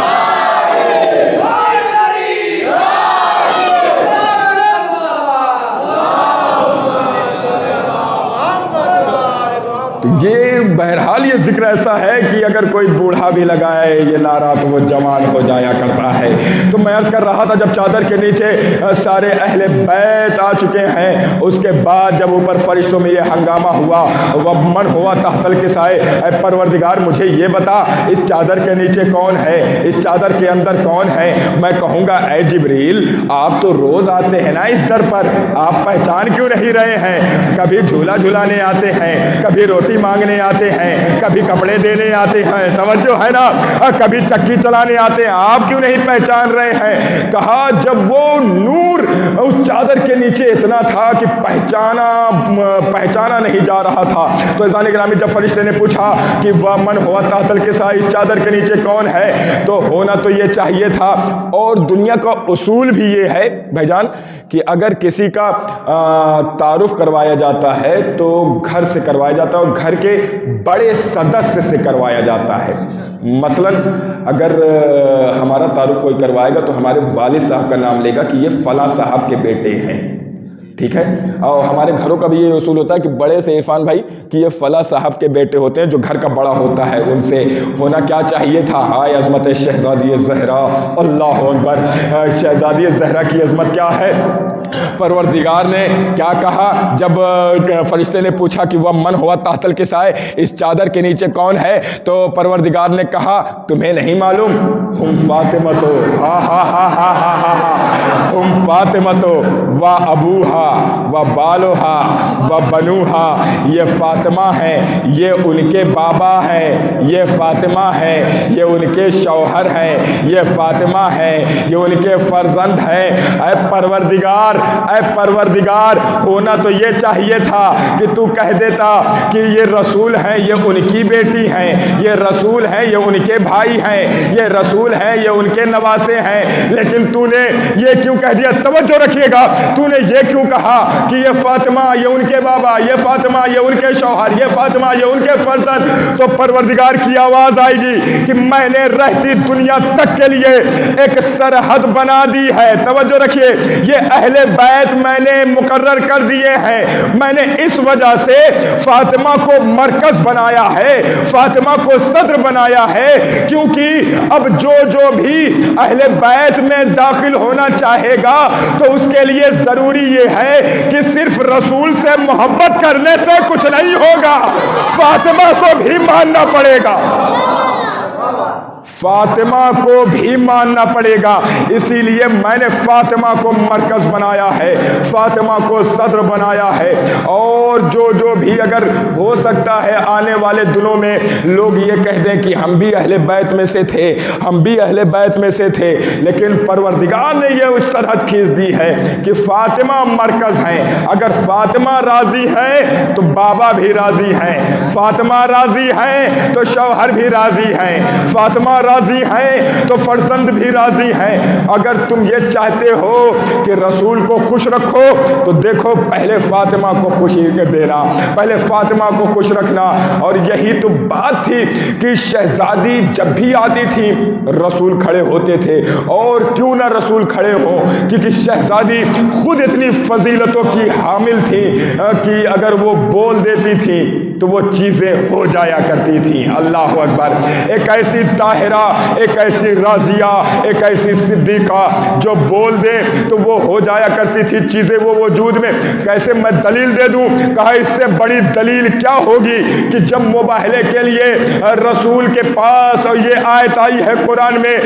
تو یہ بہرحال یہ ذکر ایسا ہے کہ اگر کوئی بوڑھا بھی لگائے یہ نعرہ تو وہ جوان ہو جایا کرتا ہے۔ تو میں عرض کر رہا تھا جب چادر کے نیچے سارے اہل بیت آ چکے ہیں، اس کے بعد جب اوپر فرشتوں میں یہ ہنگامہ ہوا، وَمَنْ هُوَ تَحْتَ الْكِسَاءِ، اے پروردگار مجھے یہ بتا اس چادر کے نیچے کون ہے، اس چادر کے اندر کون ہے؟ میں کہوں گا اے جبریل آپ تو روز آتے ہیں نا اس در پر، آپ پہچان کیوں نہیں رہے ہیں؟ کبھی جھولا جھولانے آتے ہیں، کبھی روٹی مانگنے آتے ہیں، کبھی کپڑے دینے آتے ہیں، توجہ ہے نا، کبھی چکی چلانے آتے ہیں، آپ کیوں نہیں پہچان رہے ہیں؟ کہا جب وہ نور اس چادر کے نیچے اتنا تھا کہ پہچانا نہیں جا رہا تھا۔ تو عزیزان گرامی جب فرشتے نے پوچھا کہ وَمَنْ هُوَ تَحْتَ الْكِسَاءِ، اس چادر کے نیچے کون ہے، تو ہونا تو یہ چاہیے تھا، اور دنیا کا اصول بھی یہ ہے بھائی جان کہ اگر کسی کا تعارف کروایا جاتا ہے تو گھر سے کروایا جاتا ہے اور گھر کے بڑے سدسیہ سے کروایا جاتا ہے۔ مثلا اگر ہمارا تعارف کوئی کروائے گا تو ہمارے والد صاحب کا نام لے گا کہ یہ فلاں صاحب کے بیٹے ہیں، ٹھیک ہے، اور ہمارے گھروں کا بھی یہ اصول ہوتا ہے کہ بڑے سے عرفان بھائی کہ یہ فلاں صاحب کے بیٹے ہوتے ہیں، جو گھر کا بڑا ہوتا ہے ان سے ہونا کیا چاہیے تھا؟ ہائے عظمت شہزادی زہرا، اللہ اکبر، شہزادی زہرا کی عظمت کیا ہے۔ پروردگار نے کیا کہا جب فرشتے نے پوچھا کہ وہ من ہوا تحت الکسائے، اس چادر کے نیچے کون ہے، تو پروردگار نے کہا تمہیں نہیں معلوم، ہم فاطمہ تو ہم فاطمہ تو و ابوہا و بالوہا و بنوہا، یہ فاطمہ ہے، یہ ان کے بابا ہے، یہ فاطمہ ہے، یہ ان کے شوہر ہیں، یہ فاطمہ ہے، یہ ان کے فرزند ہیں۔ اے پروردگار ہونا تو یہ چاہیے تھا کہ تو کہہ دیتا کہ یہ رسول ہیں، یہ ان کی بیٹی ہیں، یہ رسول ہیں، یہ ان کے بھائی ہیں، یہ رسول ہیں، یہ ان کے نواسے ہیں، لیکن تو نے یہ کیوں کہہ دیا؟ توجہ رکھیے گا، تو نے یہ کیوں کہا کہ یہ فاطمہ، یہ ان کے بابا، یہ فاطمہ، یہ ان کے شوہر، یہ فاطمہ، یہ ان کے فرزند؟ تو پروردگار کی آواز آئے گی کہ میں نے رہتی دنیا تک کے لیے ایک سرحد بنا دی ہے۔ توجہ رکھیے، یہ اہل بیت میں نے مقرر کر دیے ہیں، میں نے اس وجہ سے فاطمہ کو مرکز بنایا ہے، فاطمہ کو صدر بنایا ہے، کیونکہ اب جو بھی اہل بیت میں داخل ہونا چاہے گا تو اس کے لیے ضروری یہ ہے کہ صرف رسول سے محبت کرنے سے کچھ نہیں ہوگا، فاطمہ کو بھی ماننا پڑے گا، فاطمہ کو بھی ماننا پڑے گا۔ اسی لیے میں نے فاطمہ کو مرکز بنایا ہے، فاطمہ کو صدر بنایا ہے، اور جو بھی اگر ہو سکتا ہے آنے والے دنوں میں لوگ یہ کہہ دیں کہ ہم بھی اہل بیت میں سے تھے، ہم بھی اہل بیت میں سے تھے، لیکن پروردگار نے یہ اس سرحد کھینچ دی ہے کہ فاطمہ مرکز ہیں۔ اگر فاطمہ راضی ہے تو بابا بھی راضی ہیں، فاطمہ راضی ہیں تو شوہر بھی راضی ہیں، فاطمہ راضی ہیں تو فرزند بھی راضی ہیں۔ اگر تم یہ چاہتے ہو کہ رسول کو خوش رکھو تو دیکھو پہلے فاطمہ کو خوشی دینا، پہلے فاطمہ کو خوش رکھنا۔ اور یہی تو بات تھی کہ شہزادی جب بھی آتی تھی رسول کھڑے ہوتے تھے، اور کیوں نہ رسول کھڑے ہوں، کیونکہ شہزادی خود اتنی فضیلتوں کی حامل تھی کہ اگر وہ بول دیتی تھی تو وہ چیزیں ہو جایا کرتی تھیں۔ اللہ اکبر، ایک ایسی طاہرہ، ایک ایسی راضیہ، ایک ایسی صدیقہ جو بول دے تو وہ ہو جایا کرتی تھی چیزیں وہ وجود میں۔ کیسے میں دلیل دے دوں؟ کہا اس سے بڑی دلیل کیا ہوگی کہ جب مباہلے کے لیے رسول کے پاس اور یہ آیت آئی ہے قرآن میں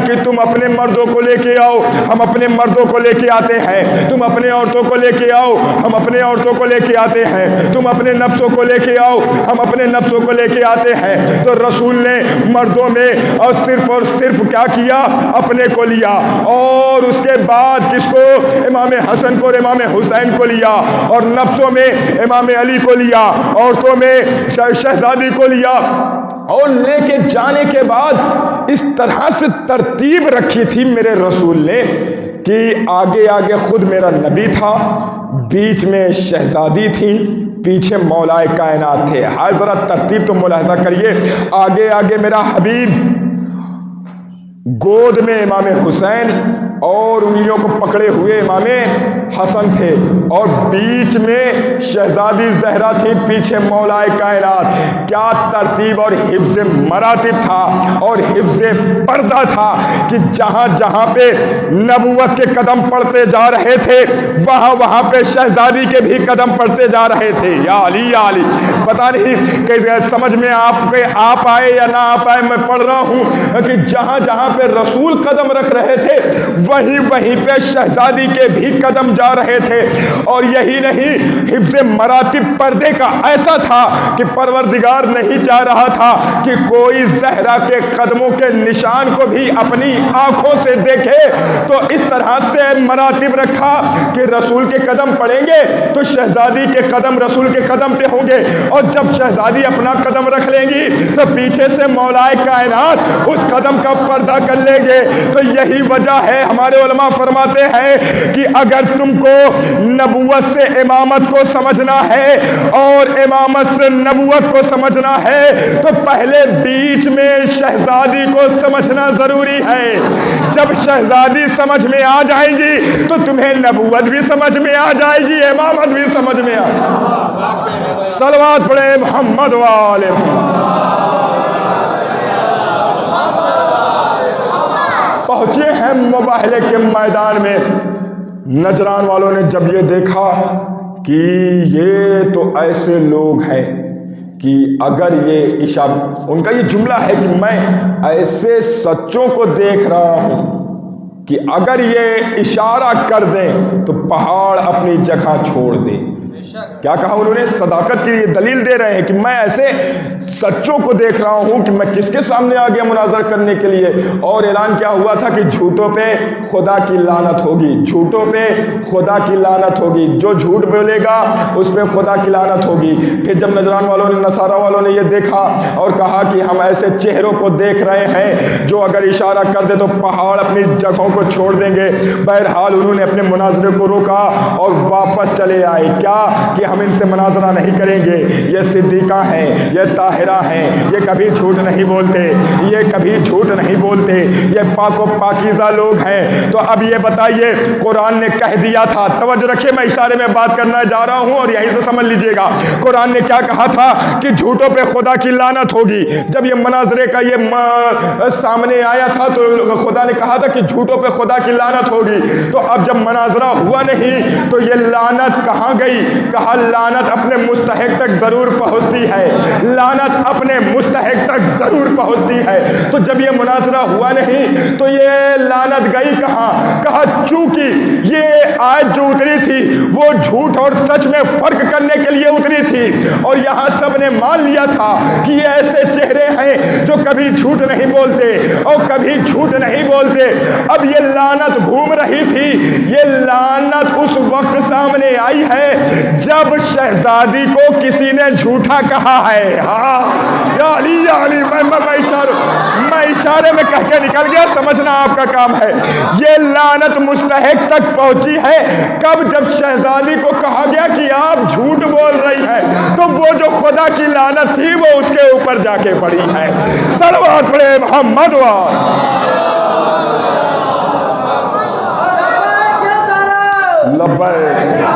کہ تم اپنے مردوں کو لے کے آؤ، ہم اپنے مردوں کو لے کے آتے ہیں، تم اپنے عورتوں کو لے کے آؤ، ہم اپنے عورتوں کو لے کے آتے ہیں، تم اپنے نفسوں کو لے کے آؤ، ہم اپنے نفسوں کو لے کے آتے ہیں۔ تو رسول نے مردوں میں اور صرف کیا کیا؟ اپنے کو لیا، اور اس کے بعد کس کو؟ امام حسن کو اور امام حسین کو لیا، اور نفسوں میں امام علی کو لیا، عورتوں میں شہزادی کو لیا، اور لے کے جانے کے بعد اس طرح سے ترتیب رکھی تھی میرے رسول نے کہ آگے آگے خود میرا نبی تھا، بیچ میں شہزادی تھی، پیچھے مولا کائنات تھے۔ ہاں ذرا ترتیب تو ملاحظہ کریے، آگے آگے میرا حبیب، گود میں امام حسین، اور انگلیوں کو پکڑے ہوئے امام حسن تھے، اور بیچ میں شہزادی زہرا تھی، پیچھے مولائے کائنات۔ کیا ترتیب اور حفظ مراتب تھا اور حفظ پردہ تھا کہ جہاں جہاں پہ نبوت کے قدم پڑتے جا رہے تھے وہاں وہاں پہ شہزادی کے بھی قدم پڑتے جا رہے تھے۔ یا علی یا علی، پتہ نہیں کہ سمجھ میں آپ آئے یا نہ آپ آئے، میں پڑھ رہا ہوں کہ جہاں جہاں پہ رسول قدم رکھ رہے تھے وہیں پہ شہزادی کے بھی قدم جا رہے تھے۔ اور یہی نہیں، حفظ مراتب پردے کا ایسا تھا کہ پروردگار نہیں چاہ رہا تھا کہ کوئی زہرا کے قدموں کے نشان کو بھی اپنی آنکھوں سے دیکھے، تو اس طرح سے مراتب رکھا کہ رسول کے قدم پڑیں گے تو شہزادی کے قدم رسول کے قدم پہ ہوں گے، اور جب شہزادی اپنا قدم رکھ لیں گی تو پیچھے سے مولائے کائنات اس قدم کا پردہ کر لیں گے۔ تو یہی وجہ ہے، ہمارے علماء فرماتے ہیں کہ اگر تم کو نبوت سے امامت کو سمجھنا ہے اور امامت سے نبوت کو سمجھنا ہے تو پہلے بیچ میں شہزادی کو سمجھنا ضروری ہے۔ جب شہزادی سمجھ میں آ جائے گی تو تمہیں نبوت بھی سمجھ میں آ جائے گی، امامت بھی سمجھ میں آ جائے گی۔ صلوات پڑھے محمد وآل محمد۔ پہنچے ہیں مباہلے کے میدان میں، نجران والوں نے جب یہ دیکھا کہ یہ تو ایسے لوگ ہیں کہ اگر یہ ان کا یہ جملہ ہے کہ میں ایسے سچوں کو دیکھ رہا ہوں کہ اگر یہ اشارہ کر دیں تو پہاڑ اپنی جگہ چھوڑ دیں۔ کیا کہا انہوں نے؟ صداقت کی یہ دلیل دے رہے ہیں کہ میں ایسے سچوں کو دیکھ رہا ہوں کہ میں کس کے سامنے آ گیا مناظر کرنے کے لیے۔ اور اعلان کیا ہوا تھا کہ جھوٹوں پہ خدا کی لعنت ہوگی، جھوٹوں پہ خدا کی لعنت ہوگی، جو جھوٹ بولے گا اس پہ خدا کی لعنت ہوگی۔ پھر جب نجران والوں نے، نصارہ والوں نے یہ دیکھا اور کہا کہ ہم ایسے چہروں کو دیکھ رہے ہیں جو اگر اشارہ کر دے تو پہاڑ اپنی جگہوں کو چھوڑ دیں گے، بہرحال انہوں نے اپنے مناظرے کو روکا اور واپس چلے آئے۔ کیا کہ ہم ان سے مناظرہ نہیں کریں گے، یہ صدیقہ ہیں، یہ طاہرہ ہیں، یہ کبھی جھوٹ نہیں بولتے، یہ کبھی جھوٹ نہیں بولتے، یہ پاک و پاکیزہ لوگ ہیں۔ تو اب یہ بتائیے، قرآن نے کہہ دیا تھا، توجہ رکھیے میں اشارے میں بات کرنا جا رہا ہوں اور یہیں سے سمجھ لیجئے گا، قرآن نے کیا کہا تھا کہ جھوٹوں پہ خدا کی لعنت ہوگی۔ جب یہ مناظرے کا یہ سامنے آیا تھا تو خدا نے کہا تھا کہ جھوٹوں پہ خدا کی لعنت ہوگی۔ تو اب جب مناظرہ ہوا نہیں تو یہ لعنت کہاں گئی؟ کہا لعنت اپنے مستحق تک ضرور پہنچتی ہے، لعنت اپنے مستحق تک ضرور پہنچتی ہے۔ تو جب یہ مناظرہ ہوا نہیں تو یہ لعنت گئی کہاں؟ کہا چونکہ یہ آیت جو اتری تھی وہ جھوٹ اور سچ میں فرق کرنے کے لیے اتری تھی، اور یہاں سب نے مان لیا تھا کہ یہ ایسے چہرے ہیں جو کبھی جھوٹ نہیں بولتے اور کبھی جھوٹ نہیں بولتے۔ اب یہ لعنت گھوم رہی تھی، یہ لعنت اس وقت سامنے آئی ہے جب شہزادی کو کسی نے جھوٹا کہا ہے۔ ہاں یا علی یا علی، میں اشارے میں کہہ کے نکل گیا، سمجھنا آپ کا کام ہے۔ یہ لعنت مستحق تک پہنچی ہے کب؟ جب شہزادی کو کہا گیا کہ آپ جھوٹ بول رہی ہیں، تو وہ جو خدا کی لعنت تھی وہ اس کے اوپر جا کے پڑی ہے۔ صلوات پڑھے محمد لبیک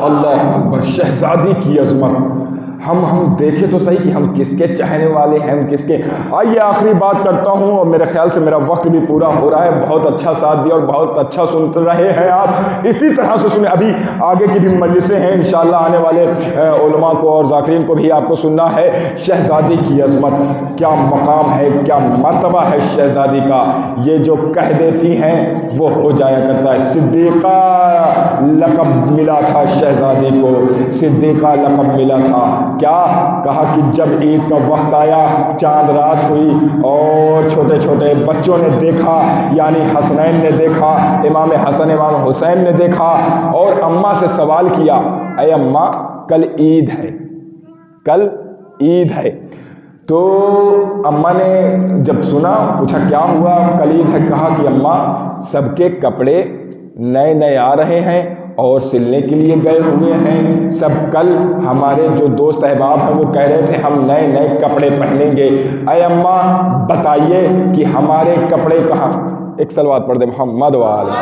اللہ اکبر۔ شہزادی کی عظمت ہم دیکھیں تو صحیح کہ ہم کس کے چاہنے والے ہیں، ہم کس کے۔ آئیے آخری بات کرتا ہوں اور میرے خیال سے میرا وقت بھی پورا ہو رہا ہے۔ بہت اچھا ساتھ دیا اور بہت اچھا سنتے رہے ہیں آپ، اسی طرح سے سنیں۔ ابھی آگے کی بھی مجلسیں ہیں انشاءاللہ، آنے والے علماء کو اور ذاکرین کو بھی آپ کو سننا ہے۔ شہزادی کی عظمت، کیا مقام ہے، کیا مرتبہ ہے شہزادی کا، یہ جو کہہ دیتی ہیں وہ ہو جایا کرتا ہے۔ صدیقہ لقب ملا تھا شہزادی کو، صدیقہ لقب ملا تھا۔ کیا کہا کہ جب عید کا وقت آیا، چاند رات ہوئی اور چھوٹے چھوٹے بچوں نے دیکھا، یعنی حسنین نے دیکھا، امام حسن امام حسین نے دیکھا، اور اماں سے سوال کیا، اے اماں کل عید ہے، کل عید ہے۔ تو اماں نے جب سنا، پوچھا کیا ہوا، کل عید ہے؟ کہا کہ اماں سب کے کپڑے نئے نئے آ رہے ہیں اور سلنے کے لیے گئے ہوئے ہیں سب. کل ہمارے جو دوست احباب ہیں وہ کہہ رہے تھے ہم نئے نئے کپڑے پہنیں گے. اے اماں بتائیے کہ ہمارے کپڑے کہاں. ایک صلوات پڑھ دے محمد وعلی.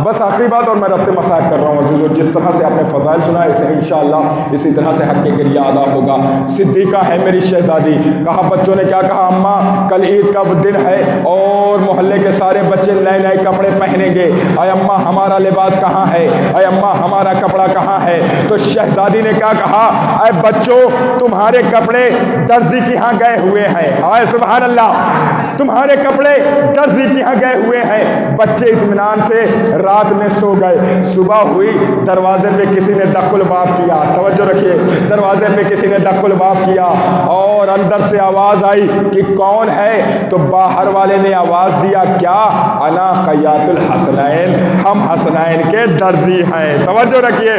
بس آخری بات اور میں ربط مسائل کر رہا ہوں عزیزو. جس طرح سے آپ نے فضائل سنا اسے انشاءاللہ اسی طرح سے حق گریہ ادا ہوگا. صدیقہ ہے میری شہزادی. کہا بچوں نے کیا کہا اماں کل عید کا دن ہے اور محلے کے سارے بچے نئے نئے کپڑے پہنیں گے. اے اماں ہمارا لباس کہاں ہے؟ اے اماں ہمارا کپڑا کہاں ہے؟ تو شہزادی نے کیا کہا اے بچوں تمہارے کپڑے درزی کے ہاں گئے ہوئے ہیں. آئے سبحان اللہ. تمہارے کپڑے درزی کے ہاں گئے ہوئے ہیں. بچے اطمینان سے رات میں سو گئے. صبح ہوئی دروازے پہ کسی نے دق الباب کیا. توجہ رکھیے. دروازے پہ کسی نے دق الباب کیا اور اندر سے آواز آئی کہ کون ہے؟ تو باہر والے نے آواز دیا کیا؟ انا خیاط الحسنین. ہم حسنین کے درزی ہیں. توجہ رکھیے.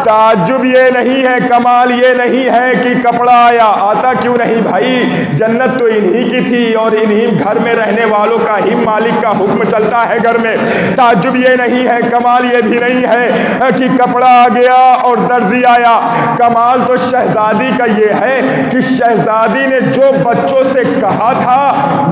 تعجب یہ نہیں ہے کمال یہ نہیں ہے کہ کپڑا آیا. آتا کیوں نہیں بھائی؟ جنت تو انہی کی تھی اور انہی گھر میں رہنے والوں کا ہی مالک کا حکم چلتا ہے گھر میں. تعجب یہ نہیں ہے کمال یہ بھی نہیں ہے کہ کپڑا آ گیا اور درزی آیا. کمال تو شہزادی کا یہ ہے کہ شہزادی نے جو بچوں سے کہا تھا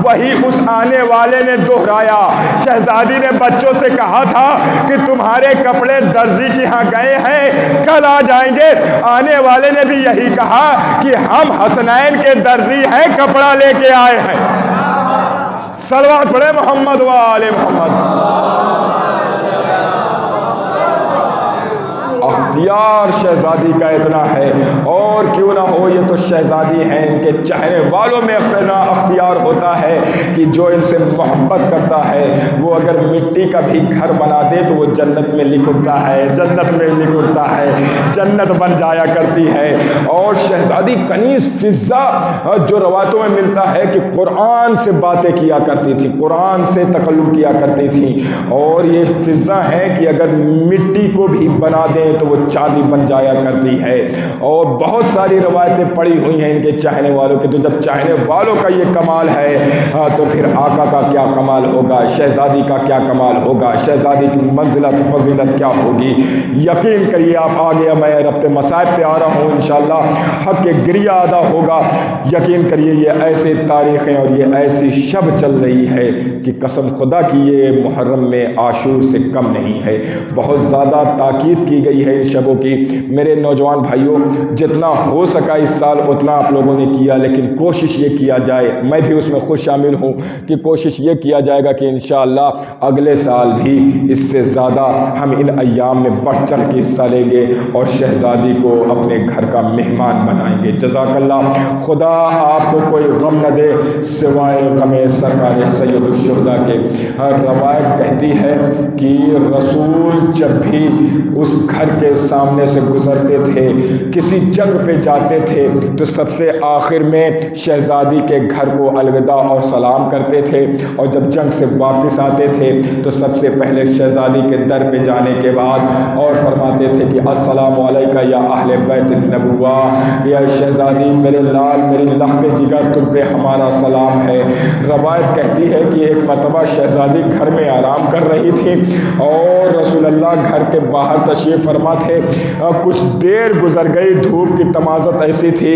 وہی اس آنے والے نے دہرایا. شہزادی نے بچوں سے کہا تھا کہ تمہارے کپڑے درزی کے ہاں گئے ہیں کل آ جائیں گے. آنے والے نے بھی یہی کہا کہ ہم حسنین کے درزی ہیں کپڑا لے کے آئے ہیں. صلوات پڑھے محمد و آل محمد. اختیار شہزادی کا اتنا ہے اور کیوں نہ ہو یہ تو شہزادی ہیں. ان کے چہرے والوں میں اتنا اختیار ہوتا ہے کہ جو ان سے محبت کرتا ہے وہ اگر مٹی کا بھی گھر بنا دے تو وہ جنت میں لکھ اٹھتا ہے. جنت میں لکھ اٹھتا ہے. جنت بن جایا کرتی ہے. اور شہزادی کنیز فضہ جو روایتوں میں ملتا ہے کہ قرآن سے باتیں کیا کرتی تھی. قرآن سے تکلم کیا کرتی تھی. اور یہ فضہ ہے کہ اگر مٹی کو بھی بنا دیں تو وہ چاندی بن جایا کرتی ہے. اور بہت ساری روایتیں پڑی ہوئی ہیں ان کے چاہنے والوں کی. تو جب چاہنے والوں کا یہ کمال ہے تو پھر آقا کا کیا کمال ہوگا, شہزادی کا کیا کمال ہوگا, شہزادی کی منزلت فضیلت کیا ہوگی. یقین کریے آپ آگے میں ربط مصائب پہ آ رہا ہوں انشاءاللہ حق گریہ ادا ہوگا. یقین کریے یہ ایسے تاریخیں اور یہ ایسی شب چل رہی ہے کہ قسم خدا کی یہ محرم میں عاشور سے کم نہیں ہے. بہت زیادہ تاکید کی گئی ہے ان شبوں کی. میرے نوجوان بھائیوں جتنا ہو سکا اس سال اتنا آپ لوگوں نے کیا, لیکن کوشش یہ کیا جائے, میں بھی اس میں خود شامل ہوں, کہ کوشش یہ کیا جائے گا کہ انشاءاللہ اگلے سال بھی اس سے زیادہ ہم ان ایام میں بڑھ چڑھ کے حصہ لیں گے اور شہزادی کو اپنے گھر کا مہمان بنائیں گے. جزاک اللہ. خدا آپ کو کوئی غم نہ دے سوائے غم سرکار سید الشہداء کے. روایت کہتی ہے کہ رسول جب بھی اس گھر کے سامنے سے گزرتے تھے, کسی جنگ پہ جاتے تھے تو سب سے آخر میں شہزادی کے گھر کو الوداع اور سلام کرتے تھے, اور جب جنگ سے واپس آتے تھے تو سب سے پہلے شہزادی کے در پہ جانے کے بعد اور فرماتے تھے کہ السلام علیکم یا اہل بیت النبوہ, یا شہزادی میرے لال میری لخت جگر تم پہ ہمارا سلام ہے. روایت کہتی ہے کہ ایک مرتبہ شہزادی گھر میں آرام کر رہی تھی اور رسول اللہ گھر کے باہر تشریف فرما تھے. کچھ دیر گزر گئی, دھوپ کی تمازت ایسی تھی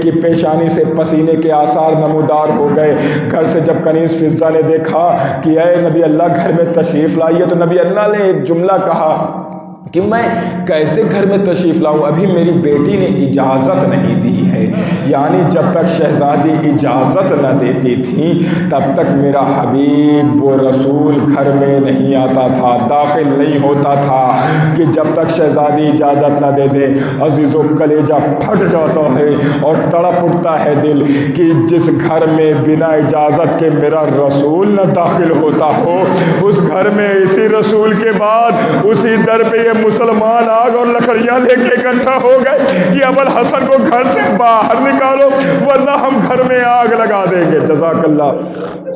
کہ پیشانی سے پسینے کے آثار نمودار ہو گئے. گھر سے جب کنیز فضہ نے دیکھا کہ اے نبی اللہ گھر میں تشریف لائیے, تو نبی اللہ نے ایک جملہ کہا کہ میں کیسے گھر میں تشریف لاؤں, ابھی میری بیٹی نے اجازت نہیں دی ہے. یعنی جب تک شہزادی اجازت نہ دیتی تھی تب تک میرا حبیب وہ رسول گھر میں نہیں آتا تھا, داخل نہیں ہوتا تھا. کہ جب تک شہزادی اجازت نہ دے دے عزیزو کلیجہ پھٹ جاتا ہے اور تڑپ اٹھتا ہے دل کہ جس گھر میں بنا اجازت کے میرا رسول نہ داخل ہوتا ہو, اس گھر میں اسی رسول کے بعد اسی در پہ یہ مسلمان آگ اور لکڑیاں لے کے اکٹھا ہو گئے کہ ابو الحسن کو گھر سے باہر نکالو ورنہ ہم گھر میں آگ لگا دیں گے. جزاک اللہ.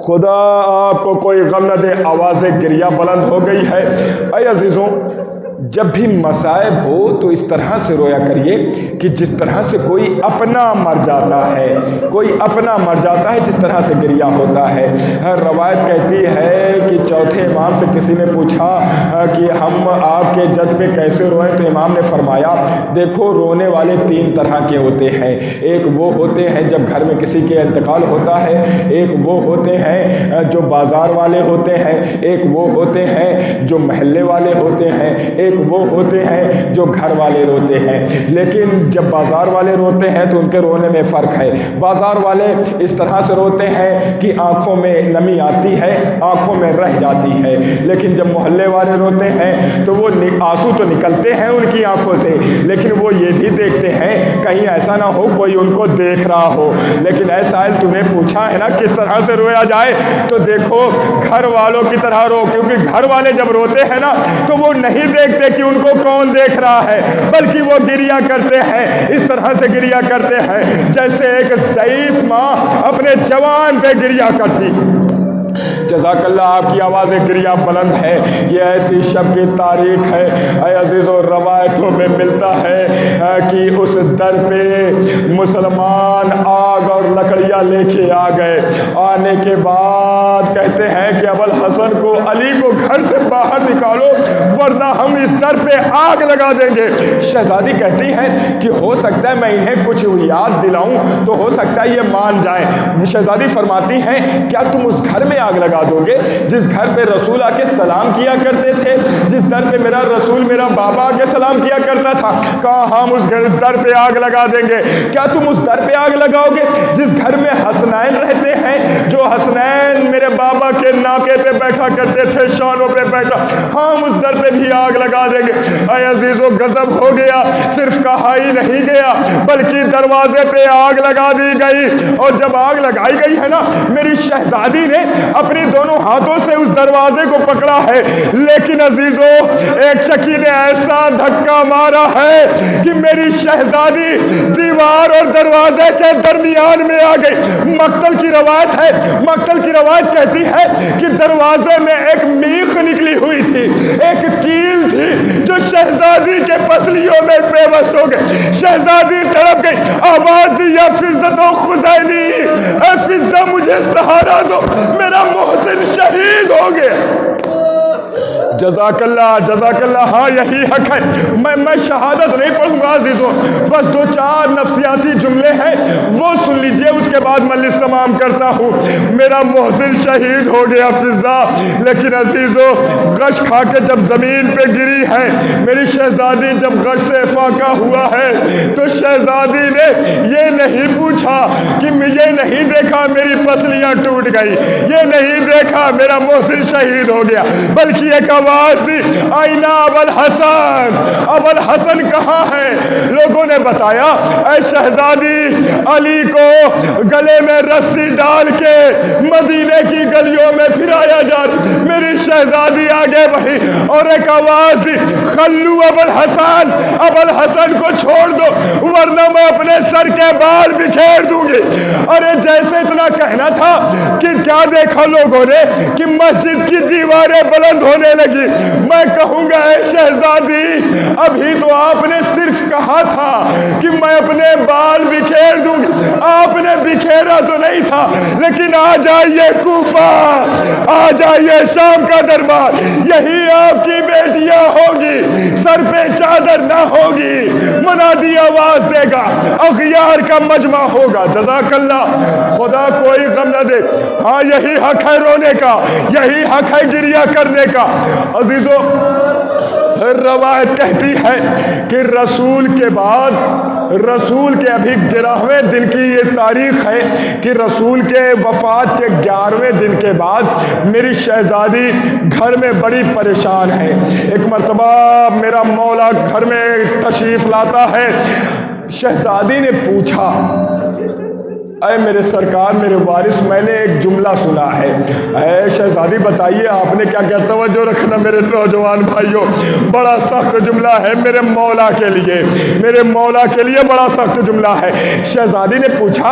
خدا آپ کو کوئی غم نہ دے. آواز گریہ بلند ہو گئی ہے. اے عزیزوں جب بھی مصائب ہو تو اس طرح سے رویا کریے کہ جس طرح سے کوئی اپنا مر جاتا ہے، کوئی اپنا مر جاتا ہے جس طرح سے گریہ ہوتا ہے۔ روایت کہتی ہے کہ چوتھے امام سے کسی نے پوچھا کہ ہم آپ کے جد پہ کیسے روئیں، تو امام نے فرمایا دیکھو رونے والے 3 طرح کے ہوتے ہیں، ایک وہ ہوتے ہیں جب گھر میں کسی کے انتقال ہوتا ہے، ایک وہ ہوتے ہیں جو بازار والے ہوتے ہیں، ایک وہ ہوتے ہیں جو محلے والے ہوتے ہیں، ایک وہ ہوتے ہیں جو گھر والے روتے ہیں۔ لیکن جب بازار والے روتے ہیں تو ان کے رونے میں فرق ہے۔ بازار والے اس طرح سے روتے ہیں کہ آنکھوں میں نمی آتی ہے، آنکھوں میں رہ جاتی ہے، لیکن جب محلے والے روتے ہیں تو وہ آنسو تو نکلتے ہیں ان کی آنکھوں سے، لیکن وہ یہ بھی دیکھتے ہیں کہیں ایسا نہ ہو کوئی ان کو دیکھ رہا ہو۔ لیکن اے سائل تو نے پوچھا ہے نا کس طرح سے رویا جائے، تو دیکھو گھر والوں کی طرح رو، کیونکہ گھر والے جب روتے ہیں نا تو وہ نہیں دیکھتے کہ ان کو کون دیکھ رہا ہے، بلکہ وہ گریہ کرتے ہیں، اس طرح سے گریہ کرتے ہیں جیسے ایک ضعیف ماں اپنے جوان پہ گریہ کرتی ہے۔ جزاک اللہ، آپ کی آوازیں گریہ بلند ہے، یہ ایسی شب کی تاریخ ہے اے عزیزو، روایتوں میں ملتا ہے کہ اس در پہ مسلمان آگ اور لکڑیاں لے کے آ گئے، آنے کے بعد کہتے ہیں کہ ابوالحسن کو، علی کو گھر سے باہر نکالو ورنہ ہم اس در پہ آگ لگا دیں گے۔ شہزادی کہتی ہیں کہ ہو سکتا ہے میں انہیں کچھ یاد دلاؤں تو ہو سکتا ہے یہ مان جائیں۔ شہزادی فرماتی ہیں کیا تم اس گھر میں آگ لگا دو گے جس گھر پہ رسول آ کے سلام کیا کرتے تھے، جس در پہ میرا رسول میرا بابا آ کے سلام کیا کرتا تھا؟ کہا ہم اس در پہ آگ لگا دیں گے۔ کیا تم اس در پہ آگ لگاؤ گے جس گھر میں حسنین رہتے ہیں، جو حسنین میرے بابا کے ناکے پہ بیٹھا کرتے تھے، شانوں پہ بیٹھا، ہم اس در پہ بھی آگ لگا دیں گے۔ اے عزیزو غضب ہو گیا، صرف کہا ہی نہیں گیا بلکہ دروازے پہ آگ لگا دی گئی، اور جب آگ لگائی گئی ہے نا میری شہزادی نے اپنی دونوں ہاتھوں سے اس دروازے کو پکڑا ہے، لیکن عزیزو ایک چکی نے ایسا دھکا مارا ہے کہ میری شہزادی دیوار اور دروازے کے درمیان میں آ گئی۔ مقتل کی روایت ہے، مقتل کی روایت کہتی ہے کہ دروازے میں ایک میخ نکلی ہوئی تھی، ایک کیل تھی جو شہزادی کے پسلیوں میں پیوست ہو گئی۔ شہزادی تڑپ گئی، آواز دی یا فزت و خزینی، اے فزہ مجھے سہارا دو، میرا محسن شہید ہو گیا۔ جزاک اللہ، جزاک اللہ، ہاں یہی حق ہے۔ میں شہادت نہیں پڑھوں گا عزیزوں، بس 2-4 نفسیاتی جملے ہیں وہ سن لیجئے، اس کے بعد میں لسٹ تمام کرتا ہوں۔ میرا محسن شہید ہو گیا فضا، لیکن عزیزوں غش کھا کے جب زمین پہ گری ہے میری شہزادی، جب غش سے فاقہ ہوا ہے تو شہزادی نے یہ نہیں پوچھا کہ یہ نہیں دیکھا میری پسلیاں ٹوٹ گئی، یہ نہیں دیکھا میرا محسن شہید ہو گیا، بلکہ ایک آواز دی آئینہ ابوالحسن، ابوالحسن کہاں ہے؟ لوگوں نے بتایا اے شہزادی علی کو گلے میں رسی ڈال کے مدینے کی گلیوں میں پھرایا جا رہا۔ میری شہزادی آگے بڑھی اور ایک آواز دی خلو ابوالحسن، ابوالحسن کو چھوڑ دو ورنہ میں اپنے سر کے بال بکھیر دوں گی۔ ارے جیسے اتنا کہنا تھا کہ کیا دیکھا لوگوں نے کہ مسجد کی دیواریں بلند ہونے لگی۔ میں کہوں گا اے شہزادی ابھی تو آپ نے صرف کہا تھا کہ میں اپنے بال بکھیر دوں گی، آپ نے بکھیرا تو نہیں تھا، لیکن آ جائیے کوفہ، آ جائیے شام کا دربار، یہی آپ کی بیٹیاں ہوگی، سر پہ چادر نہ ہوگی، منادی آواز دے گا، اغیار کا مجمع ہوگا۔ جزاک اللہ، خدا کوئی غم نہ دے۔ ہاں یہی حق ہے رونے کا، یہی حق ہے گریہ کرنے کا۔ عزیزو روایت کہتی ہے کہ رسول کے بعد، رسول کے ابھی 11ویں دن کی یہ تاریخ ہے کہ رسول کے وفات کے 11ویں دن کے بعد میری شہزادی گھر میں بڑی پریشان ہے۔ ایک مرتبہ میرا مولا گھر میں تشریف لاتا ہے، شہزادی نے پوچھا اے میرے سرکار میرے وارث میں نے ایک جملہ سنا ہے۔ اے شہزادی بتائیے آپ نے کیا کیا؟ توجہ رکھنا میرے نوجوان بھائیوں، بڑا سخت جملہ ہے میرے مولا کے لیے، میرے مولا کے لیے بڑا سخت جملہ ہے۔ شہزادی نے پوچھا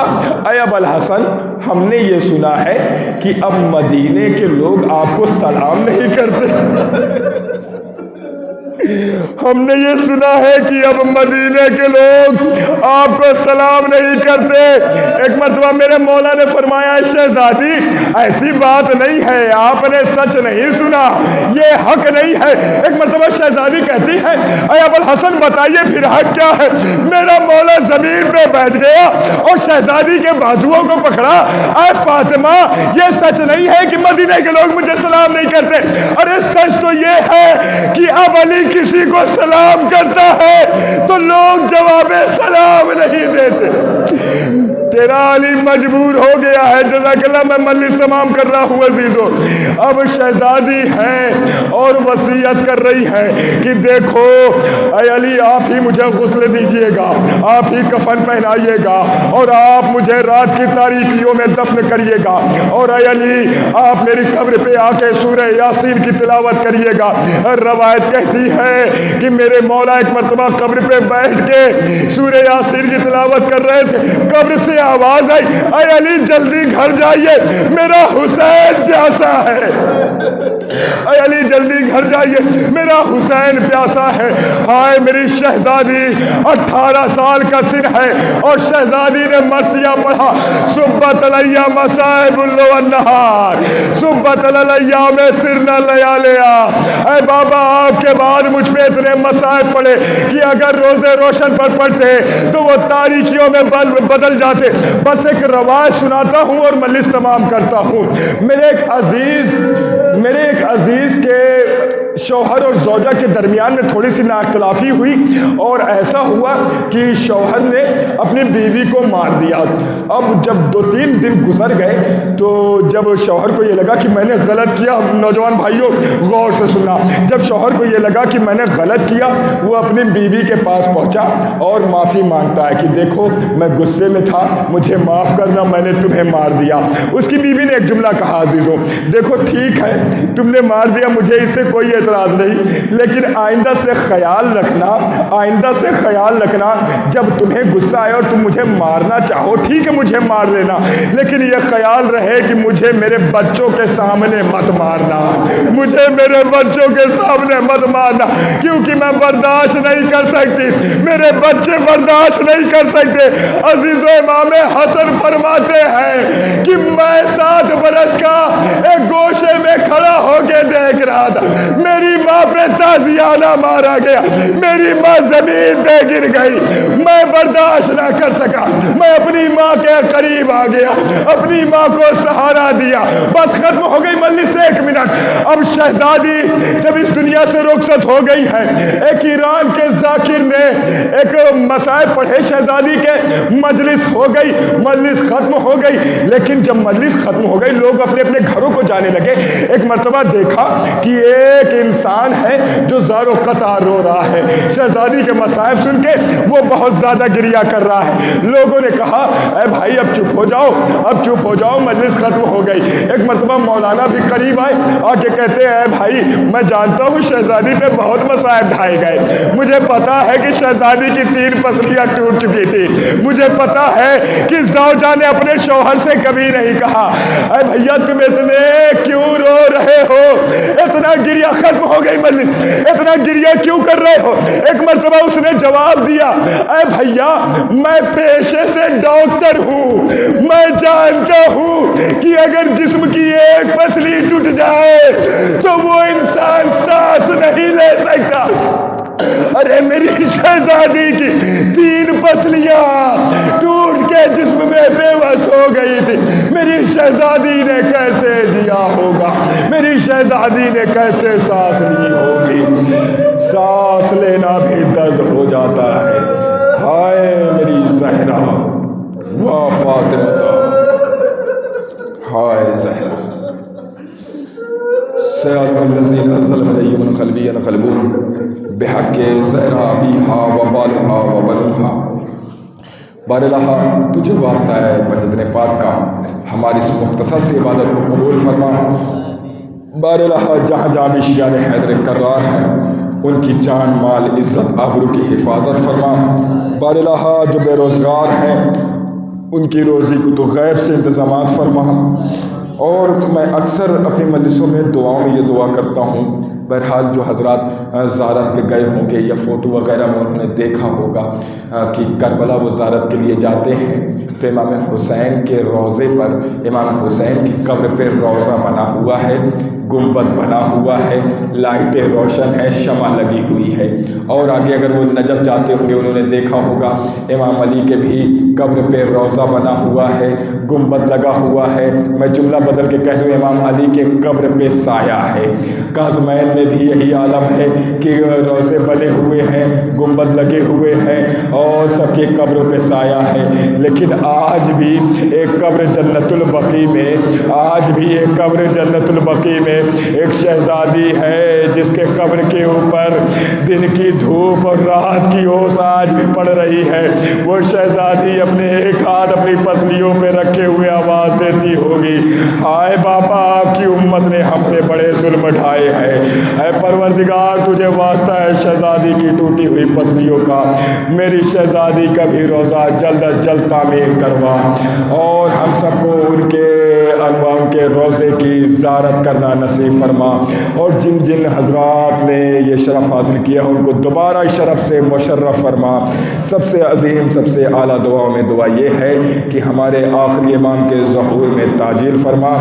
اے ابوالحسن ہم نے یہ سنا ہے کہ اب مدینے کے لوگ آپ کو سلام نہیں کرتے۔ ہم نے یہ سنا ہے کہ اب مدینے کے لوگ آپ کو سلام نہیں کرتے۔ ایک مرتبہ میرے مولا نے فرمایا شہزادی ایسی بات نہیں ہے، آپ نے سچ نہیں سنا، یہ حق نہیں ہے۔ ایک مرتبہ شہزادی کہتی ہے اے ابوالحسن بتائیے پھر حق کیا ہے؟ میرا مولا زمین پہ بیٹھ گیا اور شہزادی کے بازوؤں کو پکڑا، اے فاطمہ یہ سچ نہیں ہے کہ مدینے کے لوگ مجھے سلام نہیں کرتے، ارے سچ تو یہ ہے کہ اب علی کسی کو سلام کرتا ہے تو لوگ جواب سلام نہیں دیتے۔ تیرا علی مجبور ہو گیا ہے۔ جزاک اللہ، میں مجلس تمام کر رہا ہوں عزیزو۔ اب شہزادی ہے اور وصیت کر رہی ہے کہ دیکھو اے علی آپ ہی مجھے غسل دیجئے گا، آپ ہی کفن پہنائیے گا اور آپ مجھے رات کی تاریکیوں میں دفن کریے گا، اور اے علی آپ میری قبر پہ آ کے سورہ یاسین کی تلاوت کریے گا۔ روایت کہتی ہے کہ میرے مولا ایک مرتبہ قبر پہ بیٹھ کے سورہ یاسین کی تلاوت کر رہے تھے، قبر سے آواز آئی اے علی جلدی گھر جائیے میرا حسین پیاسا ہے، اے علی جلدی گھر جائیے میرا حسین پیاسا ہے۔ ہائے میری شہزادی 18 سال کا سن ہے اور شہزادی نے مرثیہ پڑھا، صبت علیہ مصائب اللو النہار صبت علیہ میں سرنا لیا لیا۔ اے بابا آپ کے بعد مجھ پہ اتنے مصائب پڑے کہ اگر روزے روشن پر پڑھتے تو وہ تاریکیوں میں بدل جاتے۔ بس ایک روایت سناتا ہوں اور مجلس تمام کرتا ہوں۔ میرے ایک عزیز کے شوہر اور زوجہ کے درمیان میں تھوڑی سی نااختلافی ہوئی اور ایسا ہوا کہ شوہر نے اپنی بیوی کو مار دیا۔ اب جب 2-3 دن گزر گئے تو جب شوہر کو یہ لگا کہ میں نے غلط کیا، نوجوان بھائیوں غور سے سننا، جب شوہر کو یہ لگا کہ میں نے غلط کیا وہ اپنی بیوی کے پاس پہنچا اور معافی مانگتا ہے کہ دیکھو میں غصے میں تھا، مجھے معاف کرنا، میں نے تمہیں مار دیا۔ اس کی بیوی نے ایک جملہ کہا عزیزوں دیکھو ٹھیک ہے تم نے مار دیا، مجھے اس سے کوئی اعتراض نہیں، لیکن آئندہ سے خیال رکھنا جب تمہیں غصہ آئے اور تم مجھے مارنا چاہو ٹھیک ہے مجھے مار لینا، لیکن یہ خیال رہے کہ مجھے میرے بچوں کے سامنے مت مارنا، مجھے میرے بچوں کے سامنے مت مارنا، کیونکہ میں برداشت نہیں کر سکتی، میرے بچے برداشت نہیں کر سکتے۔ عزیز و امام حسن فرماتے ہیں کہ میں 7 برس کا ایک گوشے میں کھڑا ہو کے دیکھ رہا تھا، میری ماں پہ تازیانہ مارا گیا، میری ماں زمین پہ گر گئی، میں برداشت نہ کر سکا، میں اپنی ماں کے قریب آ گیا، اپنی ماں کو سہارا دیا، بس ختم ہو گئی مجلس 1 منٹ۔ اب شہزادی جب اس دنیا سے رخصت ہو گئی ہے، ایک ایران کے ذاکر نے ایک مصائب پڑھے شہزادی کے، مجلس ہو گئی، مجلس ختم ہو گئی، لیکن جب مجلس ختم ہو گئی لوگ اپنے اپنے گھروں کو جانے لگے۔ ایک مرتبہ دیکھا کہ ایک انسان ہے جو زار و قطع رو رہا ہے، شہزادی کے مصائب سن کے وہ بہت زیادہ گریہ کر رہا ہے۔ لوگوں نے کہا اے بھائی اب چپ ہو جاؤ، مجلس ختم ہو گئی۔ ایک مرتبہ مولانا بھی قریب آئے، آ کے کہتے ہیں اے بھائی میں جانتا ہوں شہزادی پہ بہت مصائب ڈھائے گئے، مجھے پتا ہے کہ شہزادی کی 3 پسلیاں ٹوٹ چکی تھی، مجھے پتا ہے کہ زوجہ نے اپنے شوہر سے کبھی نہیں کہا اے بھیا تم اتنے کیوں رو رہے ہو، اتنا گریہ ختم ہو گئی مجلس، اتنا گریہ کیوں کر رہے ہو؟ ایک مرتبہ اس نے جواب دیا اے بھیا میں پیشے سے ڈاکٹر ہوں، میں جانتا ہوں کہ اگر جسم کی ایک پسلی ٹوٹ جائے تو وہ انسان سانس نہیں لے سکتا۔ ارے میری شہزادی کی 3 پسلیاں ٹوٹ کے جسم میں بے بس ہو گئی تھی، میری شہزادی نے کیسے جیا ہوگا، میری شہزادی نے کیسے سانس لی ہوگی، سانس لینا بھی درد ہو جاتا ہے۔ ہائے میری زہرا وا فاطمہ، ہائے زہرا سیال الذین ظلم علیہم قلبی انقلبوا بحق زہرا بیہا وبالہا وبنوہا۔ باراللہ تجھے واسطہ ہے بندے پاک کا، ہماری اس مختصر سی عبادت کو قبول فرما۔ باراللہ جہاں جہاں بھی شیعان حیدر کرار ہیں ان کی جان مال عزت آبرو کی حفاظت فرما۔ باراللہ جو بے روزگار ہیں ان کی روزی کو تو غیب سے انتظامات فرما۔ اور میں اکثر اپنی مجلسوں میں دعاؤں میں یہ دعا کرتا ہوں بہرحال جو حضرات زیارت پہ گئے ہوں گے یا فوٹو وغیرہ میں انہوں نے دیکھا ہوگا کہ کربلا وہ زیارت کے لیے جاتے ہیں تو امام حسین کے روضے پر، امام حسین کی قبر پہ روضہ بنا ہوا ہے، گنبد بنا ہوا ہے، لائٹیں روشن ہیں، شمع لگی ہوئی ہے۔ اور آگے اگر وہ نجف جاتے ہوں گے انہوں نے دیکھا ہوگا امام علی کے بھی قبر پہ روضہ بنا ہوا ہے، گنبد لگا ہوا ہے۔ میں جملہ بدل کے کہہ دوں امام علی کے قبر پہ سایہ ہے۔ کاظمین میں بھی یہی عالم ہے کہ روضے بنے ہوئے ہیں، گنبد لگے ہوئے ہیں اور سب کی قبروں پہ سایہ ہے۔ لیکن آج بھی ایک قبر جنت البقیع میں، آج بھی ایک قبر جنت البقیع میں ایک شہزادی ہے جس کے قبر کے اوپر دن کی دھوپ اور رات کی اوس آج بھی پڑ رہی ہے۔ وہ شہزادی اپنے ایک ہاتھ اپنی پسلیوں پہ رکھے ہوئے آواز دیتی ہوگی، ہائے بابا آپ کی امت نے ہم پہ بڑے ظلم ڈھائے ہیں، اے پروردگار تجھے واسطہ ہے شہزادی کی ٹوٹی ہوئی پسلیوں کا، میری شہزادی کا بھی روزہ جلد از جلد تعمیر کروا اور ہم سب کو ان کے انوام کے روزے کی زیارت کرنا نصیب فرما، اور جن جن حضرات نے یہ شرف حاصل کیا ان کو دوبارہ شرف سے مشرف فرما۔ سب سے عظیم سب سے اعلیٰ دعاؤں میں دعا یہ ہے کہ ہمارے آخری امام کے ظہور میں تعجیل فرما۔